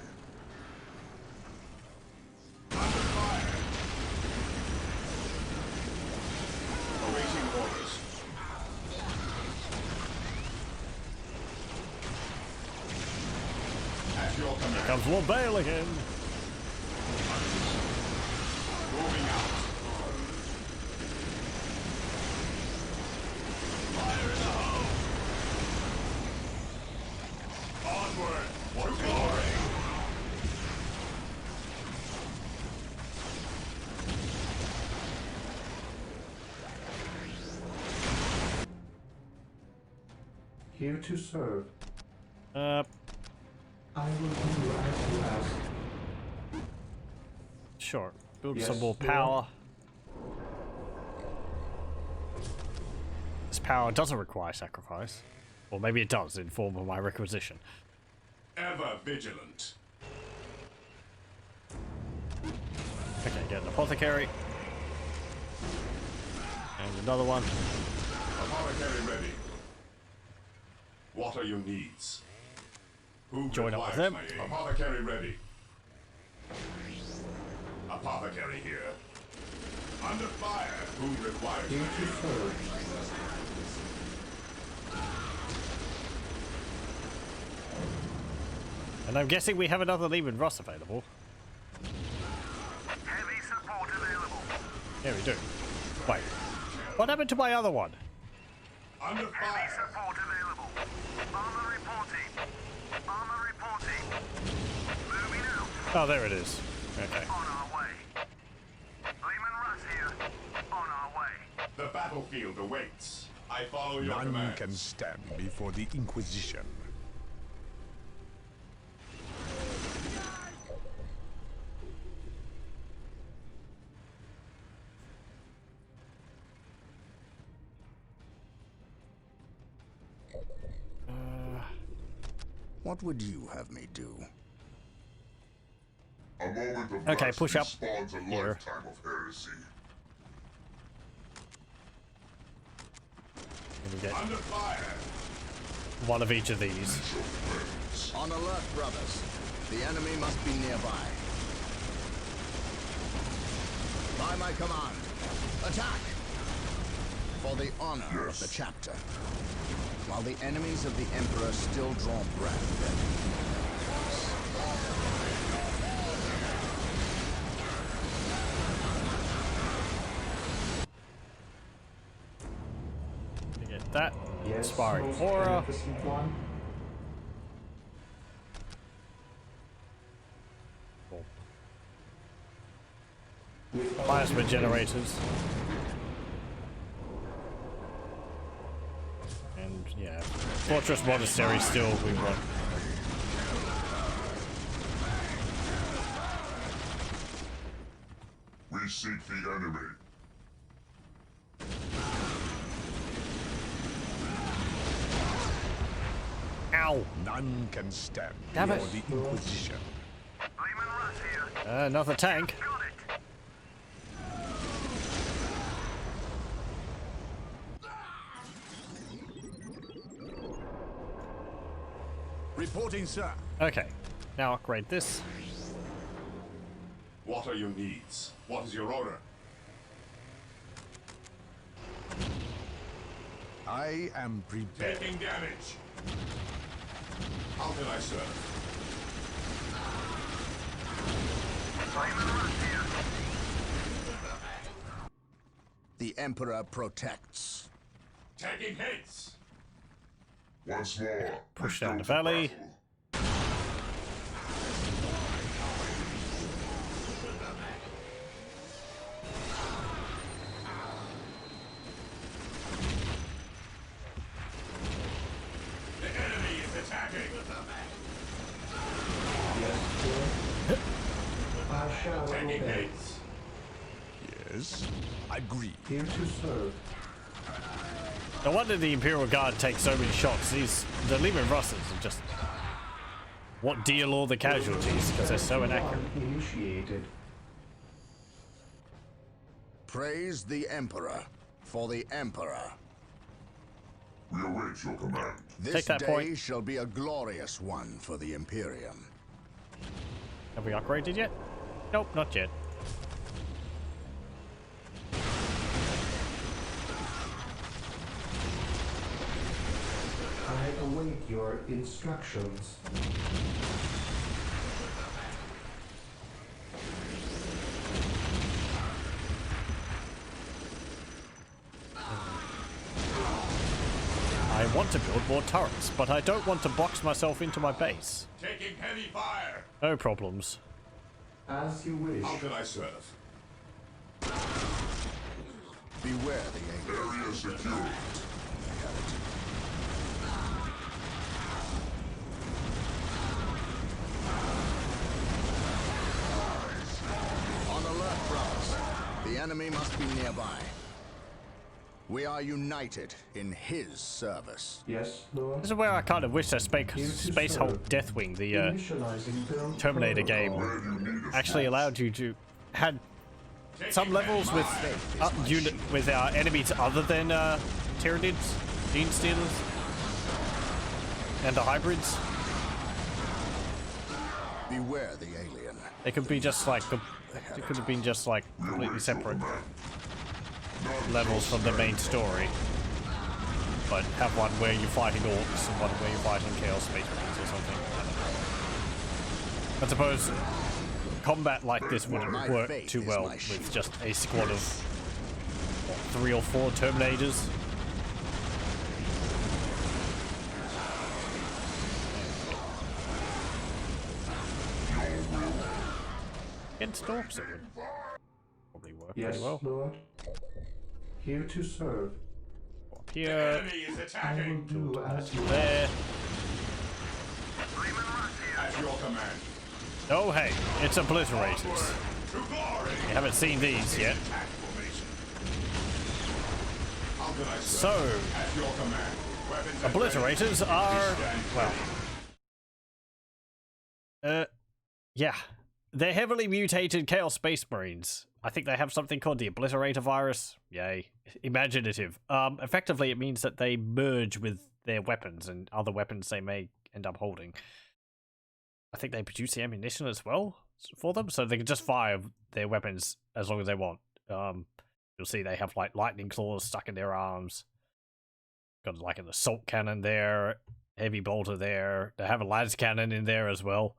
Awaiting orders. At your command. Comes Lord Bale again. Moving out. Fire in the hole. Onward for glory. Here to serve. Uh, I will do as you ask. sure. Build Yes, some more Lord. power. This power doesn't require sacrifice. Or maybe it does in form of my requisition. Ever vigilant. Okay, get an apothecary. And another one. Apothecary ready. What are your needs? Who Join up with requires them. my aid? Apothecary ready. Apothecary here. Under fire. Who requires Here my to aid? serve. And I'm guessing we have another Lehman Russ available. Heavy support available. Yeah, we do. Wait. What happened to my other one? Under Heavy fire. support available. Armor reporting. Armor reporting. Moving out. Oh, there it is. Okay. On our way. Lehman Russ here. On our way. The battlefield awaits. I follow your None commands. can stand before the Inquisition. What would you have me do? A moment of Okay, rest push up spawns a here. lifetime of heresy. Let me get Under fire. one of each of these. On alert, brothers. The enemy must be nearby. By my command, attack! For the honor of the chapter. While the enemies of the Emperor still draw breath. Let me get that. Yes, Inspiring most aura. beneficent one. Plasma generators. And yeah, Fortress Monastery still we want. We seek the enemy. Ow! None can stand Damn it. before the Inquisition. Lyman Russ here. Another tank. Got it. Reporting, sir. Okay, now upgrade this. What are your needs? What is your order? I am prepared. Taking damage. How can I serve? Lyman Russ here. The Emperor protects. Taking hits. Once more. Push we down go the to valley. battle. The enemy is attacking. Yes, sir. I shall Taking obey. hits. Yes. Agreed. Here to serve. No wonder the Imperial Guard takes so many shots. The Lehman Russes are just what deal all the casualties because they're so inaccurate. Initiated. Praise the Emperor for the Emperor. We await your command. This Take that day point. shall be a glorious one for the Imperium. Have we upgraded yet? Nope, not yet. I await your instructions. I want to build more turrets, but I don't want to box myself into my base. Taking heavy fire. No problems. As you wish. How can I serve? Beware the alien. Area secured. On alert, brothers. The enemy must be nearby. We are united in his service. Yes, Lord. This is where I kind of wish that Space Hulk Deathwing, the Initializing build Terminator protocol. game, actually allowed you to had some levels with with our enemies other than Tyranids, Gene Stealers, and the hybrids. Beware the alien. They could be just like it could have been just like completely separate levels from the main story, but have one where you're fighting orcs and one where you're fighting Chaos Space Marines or something. I suppose combat like this wouldn't work too well with just a squad of what, 3 or 4 Terminators. Against orcs it would probably work Yes, pretty well. Lord. Here to serve. Up The here, enemy is I will attacking. do as you there. Lyman Russ here. At your command. Oh hey, it's obliterators. To glory. You haven't seen these yet. Attack formation. How can I serve? So, At your command. Weapons at obliterators ready. are, Stand well, ready. Yeah. They're heavily mutated Chaos Space Marines. I think they have something called the Obliterator virus. Yay. Imaginative. Effectively, it means that they merge with their weapons and other weapons they may end up holding. I think they produce the ammunition as well for them, so they can just fire their weapons as long as they want. You'll see they have like lightning claws stuck in their arms. Got like an assault cannon there, heavy bolter there. They have a las cannon in there as well.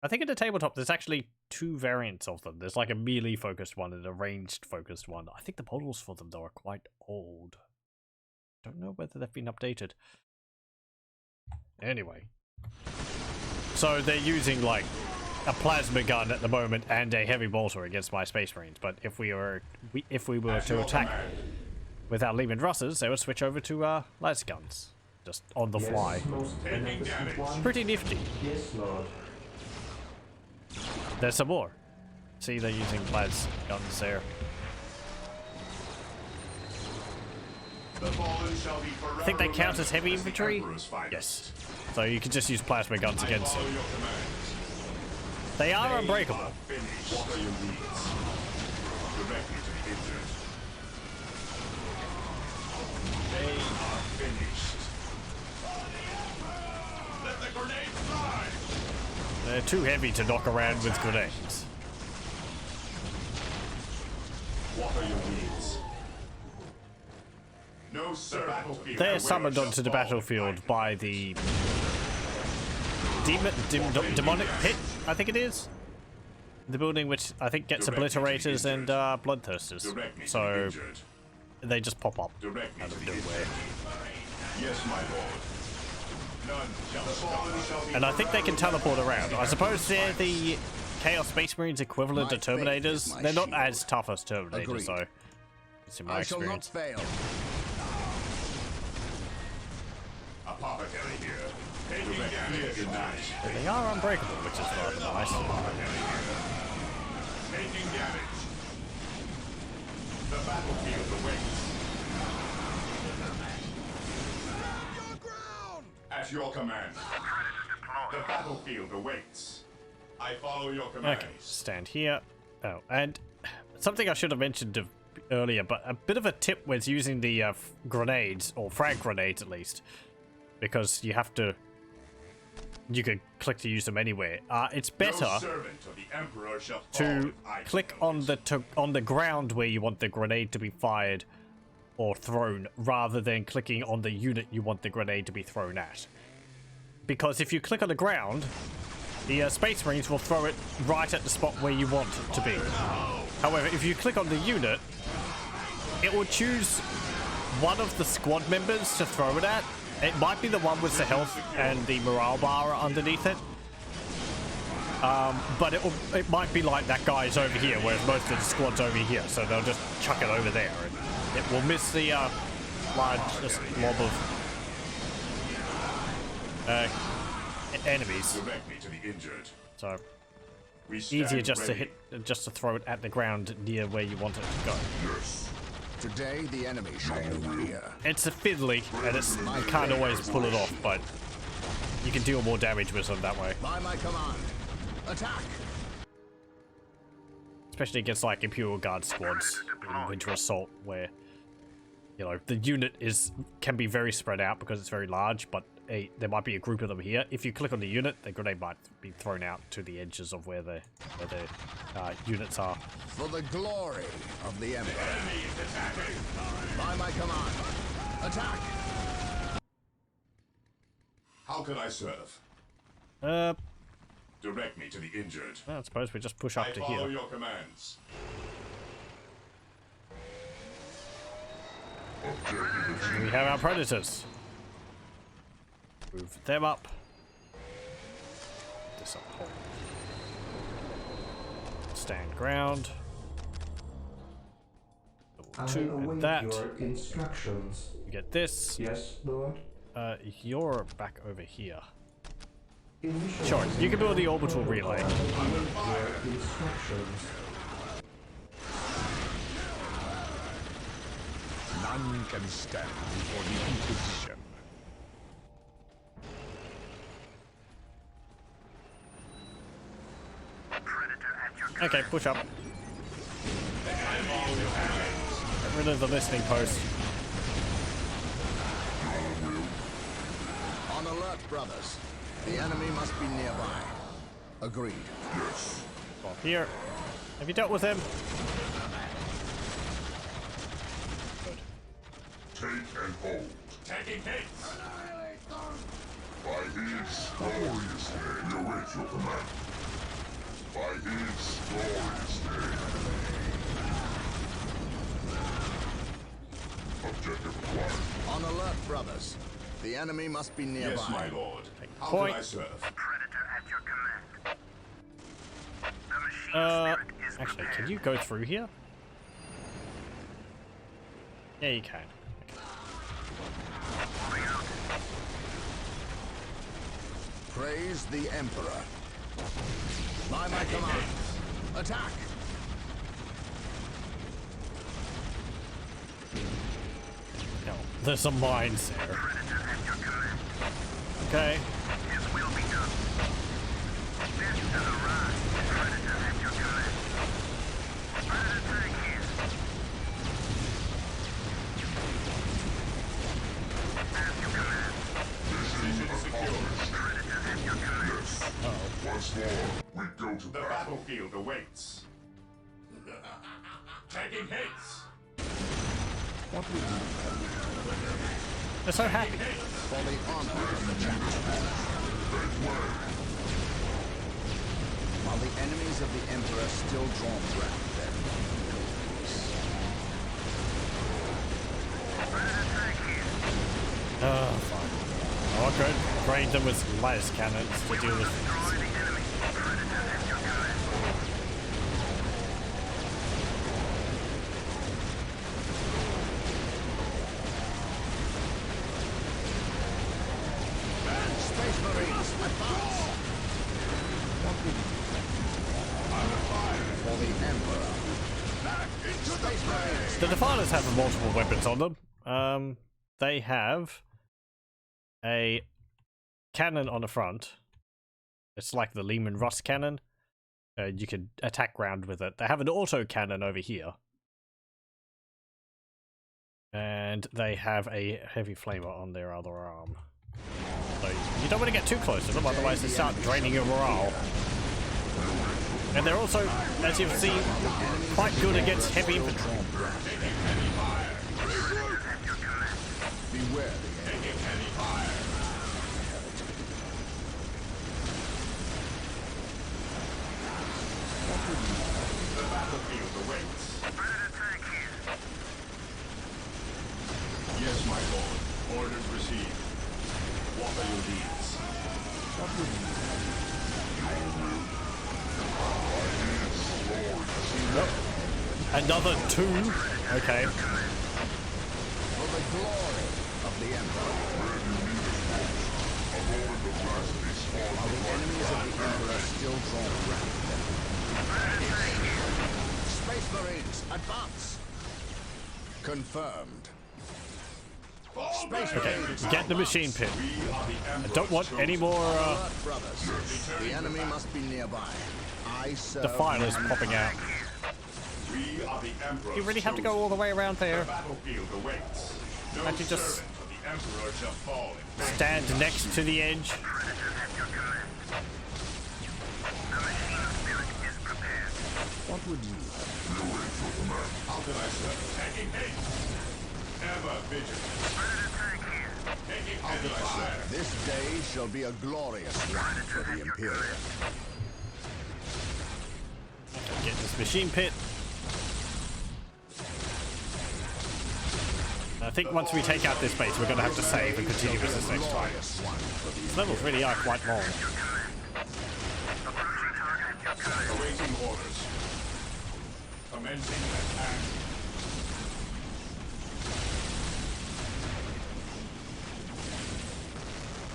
I think in the tabletop there's actually 2 variants of them. There's like a melee focused one and a ranged focused one. I think the models for them though are quite old. Don't know whether they've been updated. Anyway. So they're using like a plasma gun at the moment and a heavy bolter against my Space Marines. But if we were to attack with our Lehman Russers, they would switch over to las guns. Just on the fly. Pretty nifty. Yes, Lord. There's some more. See, they're using las guns there. I think they count as heavy infantry? Yes. So you can just use plasma guns against them. They are unbreakable. They're too heavy to knock around with grenades. What are your needs? No, sir. They're summoned onto the battlefield by the demonic pit, I think it is. The building which I think gets obliterators and bloodthirsters. So they just pop up out of nowhere. Yes, my lord. And I think they can teleport around. I suppose they're the Chaos Space Marines equivalent to Terminators. They're not as tough as Terminators, though. It's in my experience. Apothecary here. They are unbreakable, which is rather nice. Taking damage. The battlefield awaits. At your command. The battlefield awaits. I follow your commands. Okay, stand here. Oh, and something I should have mentioned earlier, but a bit of a tip with using the grenades, or frag grenades at least, because you have to... You can click to use them anywhere. It's better to click on the ground where you want the grenade to be fired or thrown, rather than clicking on the unit you want the grenade to be thrown at. Because if you click on the ground, the Space Marines will throw it right at the spot where you want it to be. However, if you click on the unit, it will choose one of the squad members to throw it at. It might be the one with the health and the morale bar underneath it. But it might be like that guy's over here, whereas most of the squad's over here, so they'll just chuck it over there. And it will miss the largest blob of enemies. So easier just to throw it at the ground near where you want it to go. Yes. Today the enemy shall move here. It's a fiddly, and you can't always pull it off, but you can deal more damage with them that way. By my command, attack! Especially against like Imperial Guard squads in Winter Assault, where you know the unit can be very spread out because it's very large, but there might be a group of them here. If you click on the unit, the grenade might be thrown out to the edges of where the units are. For the glory of the Emperor. By my command, attack! How can I serve? Direct me to the injured. I suppose we just push up to here. I follow your commands. We have our predators. Move them up. This up. Stand ground. Two and that. Your instructions. You get this. Yes, Lord. You're back over here. Sure, you can build the orbital relay. Your instructions. None can stand before the Inquisition. Okay, push up. Get rid of the listening post. On alert, brothers. The enemy must be nearby. Agreed. Yes. Well, here. Have you dealt with him? Good. Take and hold. Taking hits. By his glorious name, we await your command. By his glorious name. Objective acquired. On alert, brothers. The enemy must be nearby. Yes, my lord. How Point. can I serve? Predator at your command. The machine spirit is Actually, prepared. can you go through here? Yeah, you can. Moving out. Praise the Emperor. By my command. Attack! No, there's some mines there. Predator at your command. Okay. His will be done. This is a rise. Predator at your command. Predator tank here. At your command. Mission accomplished. Predator at your command. Yes. Once more, we go to The battle. battlefield awaits. Taking hits. What would you They're so happy. for the honor of the chapter? While the enemies of the Emperor still draw breath, then Predator tank here. Oh, fine. Oh, good. Train them with lattice cannons to deal with things. Destroy the enemy. Predator at your command. Space Marines, advance! What would you for the Emperor? Space Marines! The Defilers have multiple weapons on them. They have a cannon on the front. It's like the Lehman Russ cannon. You can attack ground with it. They have an auto cannon over here. And they have a heavy flamer on their other arm. So you don't want to get too close to them, otherwise they start draining your morale. And they're also, as you've seen, quite good against heavy infantry. Beware the The battlefield awaits. Predator tank here. Yes, my lord. Orders received. What are your needs? Another two? Okay. for the glory of the Emperor. While the enemies of the Emperor still draw breath, Space Marines, advance! Confirmed. Space Okay, Marines, get the machine pit. I don't want any more alert, brothers. The enemy must be nearby. I serve Defilers my popping out. We are the Emperor. You really have to go all the way around there. The battlefield awaits. No Can't you just servant of the Emperor shall fall in vain. stand next to the edge? Predator at your command. The machine spirit is prepared. What would you How can I serve? Taking haste. Ever vigilant. Predator tank here. Taking heavy fire. This day shall be a glorious one for the Imperium. Get this machine pit. I think once we take out this base, we're going to have to save and continue with this next time. Glorious one for the These levels really are quite long. Approaching target at your command. Awaiting orders. Commencing attack.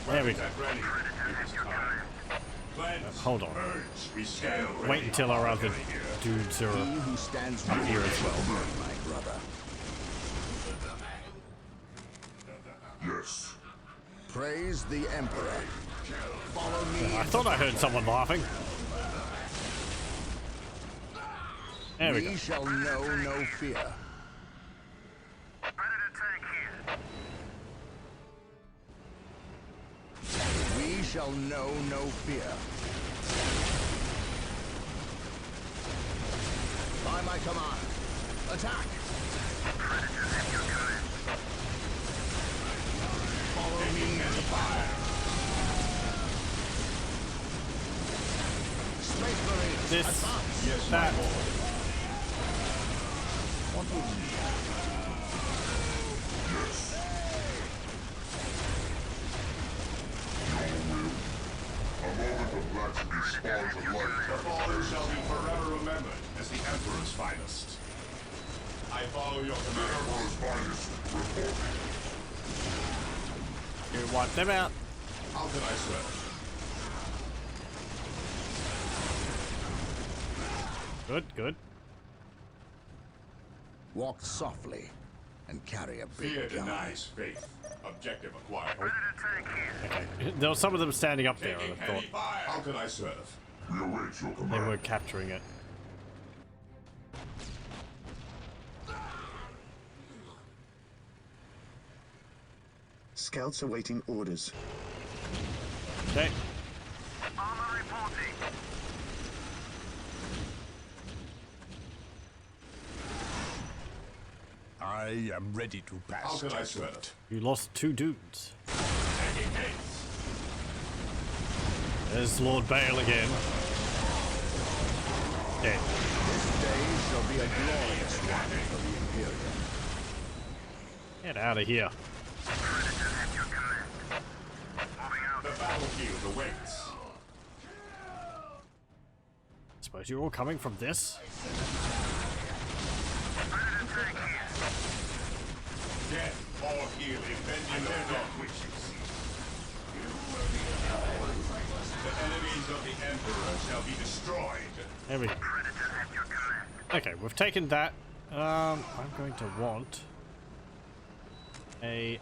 There we go. Get ready. It is time. Cleanse. Hold on. Purge. We scale. Wait until our other dudes are He who stands up here as well. my brother. Yes. Praise the Emperor. Follow me. I thought I heard someone laughing. There we go. We shall know no fear. Predator tank here. We shall know no fear. By my command, attack! Predator at your command. Follow me to fire. Space Marines, This, advance! Yes, that. my lord. What will you? A moment of blasphemy spawns a light. The fallen shall be forever remembered as the Emperor's finest. I follow your The command. Emperor's finest reporting. You wipe them out. How can I serve? Good, good. Walk softly and carry a big Fear gun. denies faith. Objective acquired. Predator tank here. Okay. There were some of them standing up there, I Taking would have thought. heavy fire. How can I serve? We await your They command. were capturing it. Scouts awaiting orders. Okay. Armor reporting. I am ready to pass. How can I judgment. serve? You lost 2 dudes. Taking haste. There's Lord Bale again. Dead. This day shall be a glorious one for the Imperium. Get out of here. Predator at your command. Moving out. The battlefield awaits. Suppose you're all coming from this? Predator tank here. Death or healing, bending their death wishes. The enemies of the Emperor shall be destroyed. There we go. Predator at your command. Okay, we've taken that. I'm going to want a...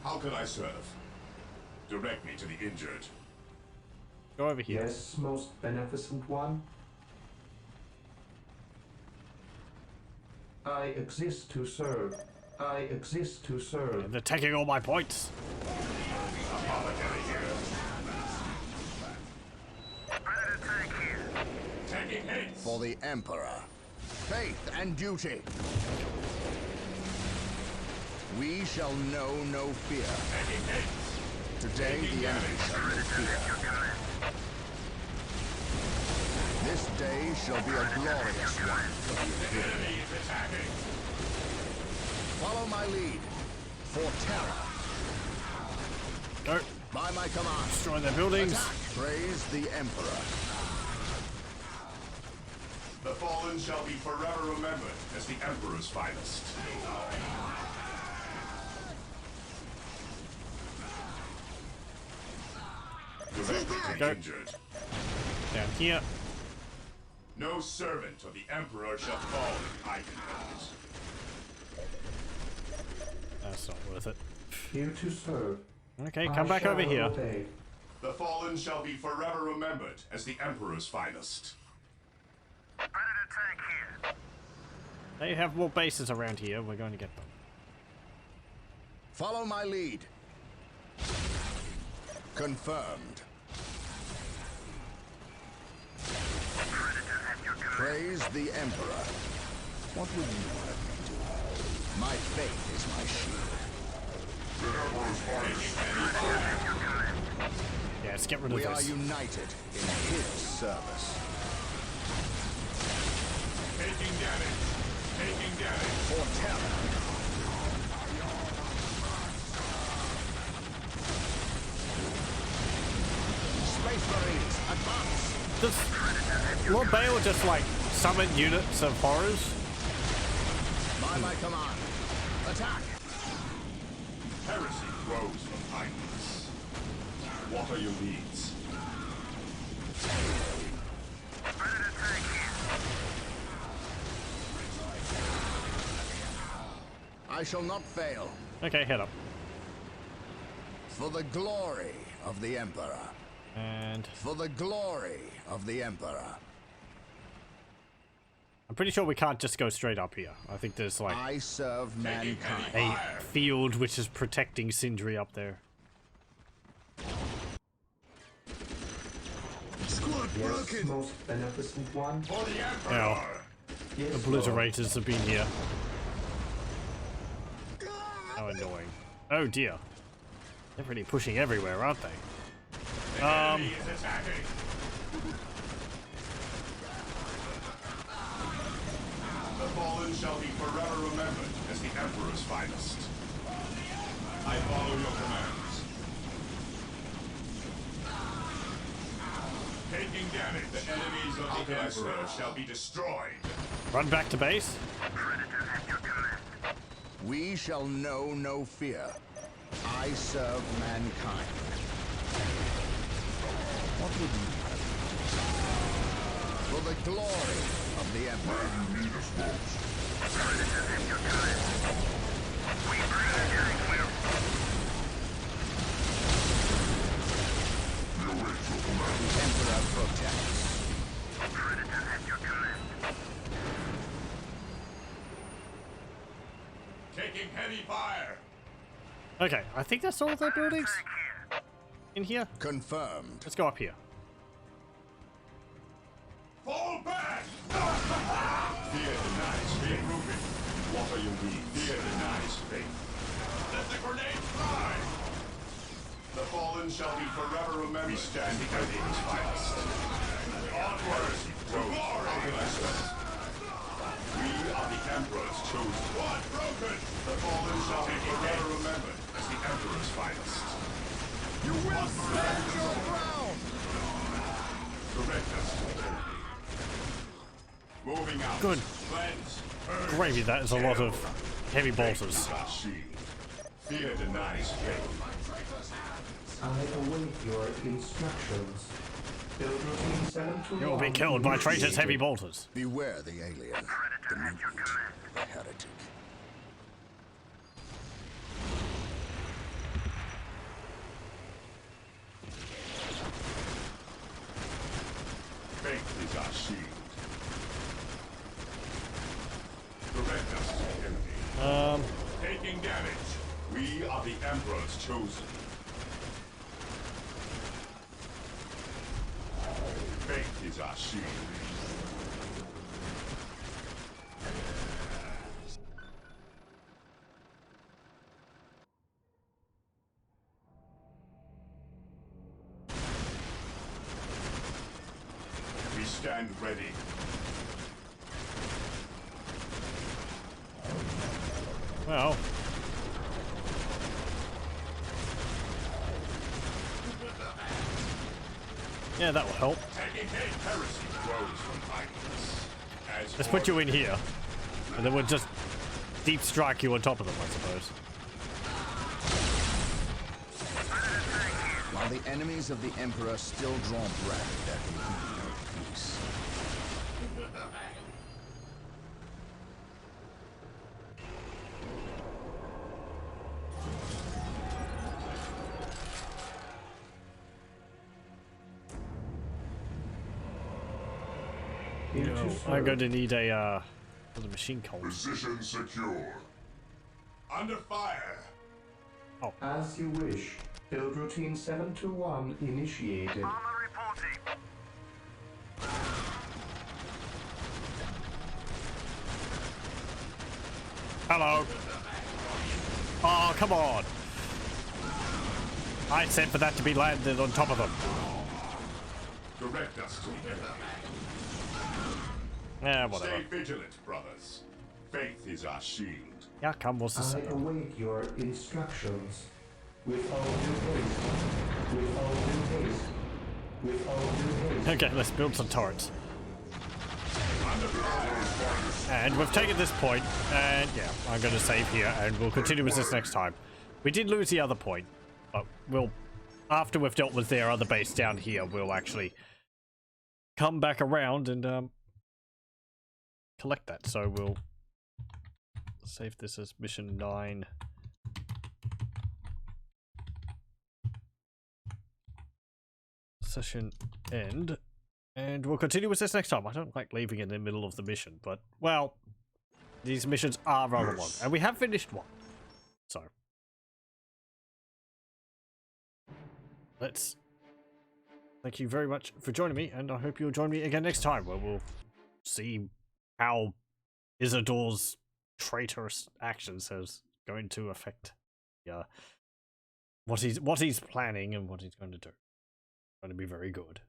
How can I serve? Direct me to the injured. Go over here. Yes, most beneficent one. I exist to serve. I exist to serve. They're taking all my points. Apologetic here. Predator tank here. Taking haste. For the Emperor. Faith and duty. We shall know no fear. Taking haste. Today the enemy shall know fear. This day shall be a glorious one for the Imperium. Enemy is attacking. Follow my lead. For terror. Go. By my command. Destroy their buildings. Attack. Praise the Emperor. The fallen shall be forever remembered as the Emperor's finest. Direct me to Go. the injured. Down here. No servant of the Emperor shall fall in Eichenwald. That's not worth it. Here to serve. Okay, I come back over shall here. obey. The fallen shall be forever remembered as the Emperor's finest. Predator tank here. They have more bases around here. We're going to get them. Follow my lead. Confirmed. Predator at your command. Praise the Emperor. What would you have me do? My faith is my shield. The Emperor's finest. Yeah, let's get rid of We are this. united in his service. Taking damage. Taking damage. For terror. Space Marines, advance! Does Lord Bale just like summon units of horrors? By my command. Attack! Heresy grows from kindness. What are your needs? Predator tank here. I shall not fail. Okay, head up. For the glory of the Emperor. And For the glory of the Emperor. I'm pretty sure we can't just go straight up here. I think there's like I serve mankind. a field which is protecting Sindri up there. Squad Yes, broken! most beneficent one. For the Emperor! Now, Yes, obliterators have been here. How annoying. Oh dear. They're really pushing everywhere, aren't they? The enemy is attacking! The fallen shall be forever remembered as the Emperor's finest. I follow your commands. Taking damage, the enemies of the Emperor shall be destroyed. Run back to base. We shall know no fear. I serve mankind. What would you have? For the glory of the Emperor. The Emperor protects. Taking heavy fire. Okay, I think that's all their buildings in here. Confirmed. Let's go up here. Fall back! Fear denies faith. Reuben, what are you weak? Fear denies faith. Let the grenade fly! The fallen shall be forever remembered. We stand the enemy's finest. Onward to glory! We are the Emperor's chosen. One broken! The fallen shall be forever remembered as the Emperor's finest. You will stand your ground! Direct us to the enemy. Moving out. Good. Cleanse. Gravy, that is a lot of heavy bolters. Fear denies faith. I await your instructions. Build routine 721. You'll be killed by traitors' heavy bolters. Beware the alien, the mutant, the heretic. Faith is our shield. Direct us to the enemy. Taking damage. We are the Emperor's chosen. Faith is our shield. We stand ready. Well. Yeah, that will help. Taking heresy grows from idleness. As Let's put you in here. And then we'll just deep strike you on top of them, I suppose. While the enemies of the Emperor still draw breath, there can be no peace. Here to I'm serve. going to need a the machine cult. Position secure. under fire. As you wish. Build routine 721 initiated. Armor reporting. Hello. Oh, come on. I said for that to be landed on top of them. Direct us to the enemy. Yeah, whatever. Stay vigilant, brothers. Faith is our shield. Yeah, come, what's the I say? await your instructions. With all due haste. With all due haste. With all due haste. Okay, let's build some turrets. And we've taken this point, and yeah, I'm going to save here, and we'll continue with this next time. We did lose the other point, but we'll, after we've dealt with their other base down here, we'll actually come back around and collect that. So we'll save this as mission 9. Session end. And we'll continue with this next time. I don't like leaving in the middle of the mission, but, well, these missions are rather long. And we have finished one. So. Let's... Thank you very much for joining me, and I hope you'll join me again next time, where we'll see how Isildur's traitorous actions is going to affect what he's planning and what he's going to do. It's going to be very good.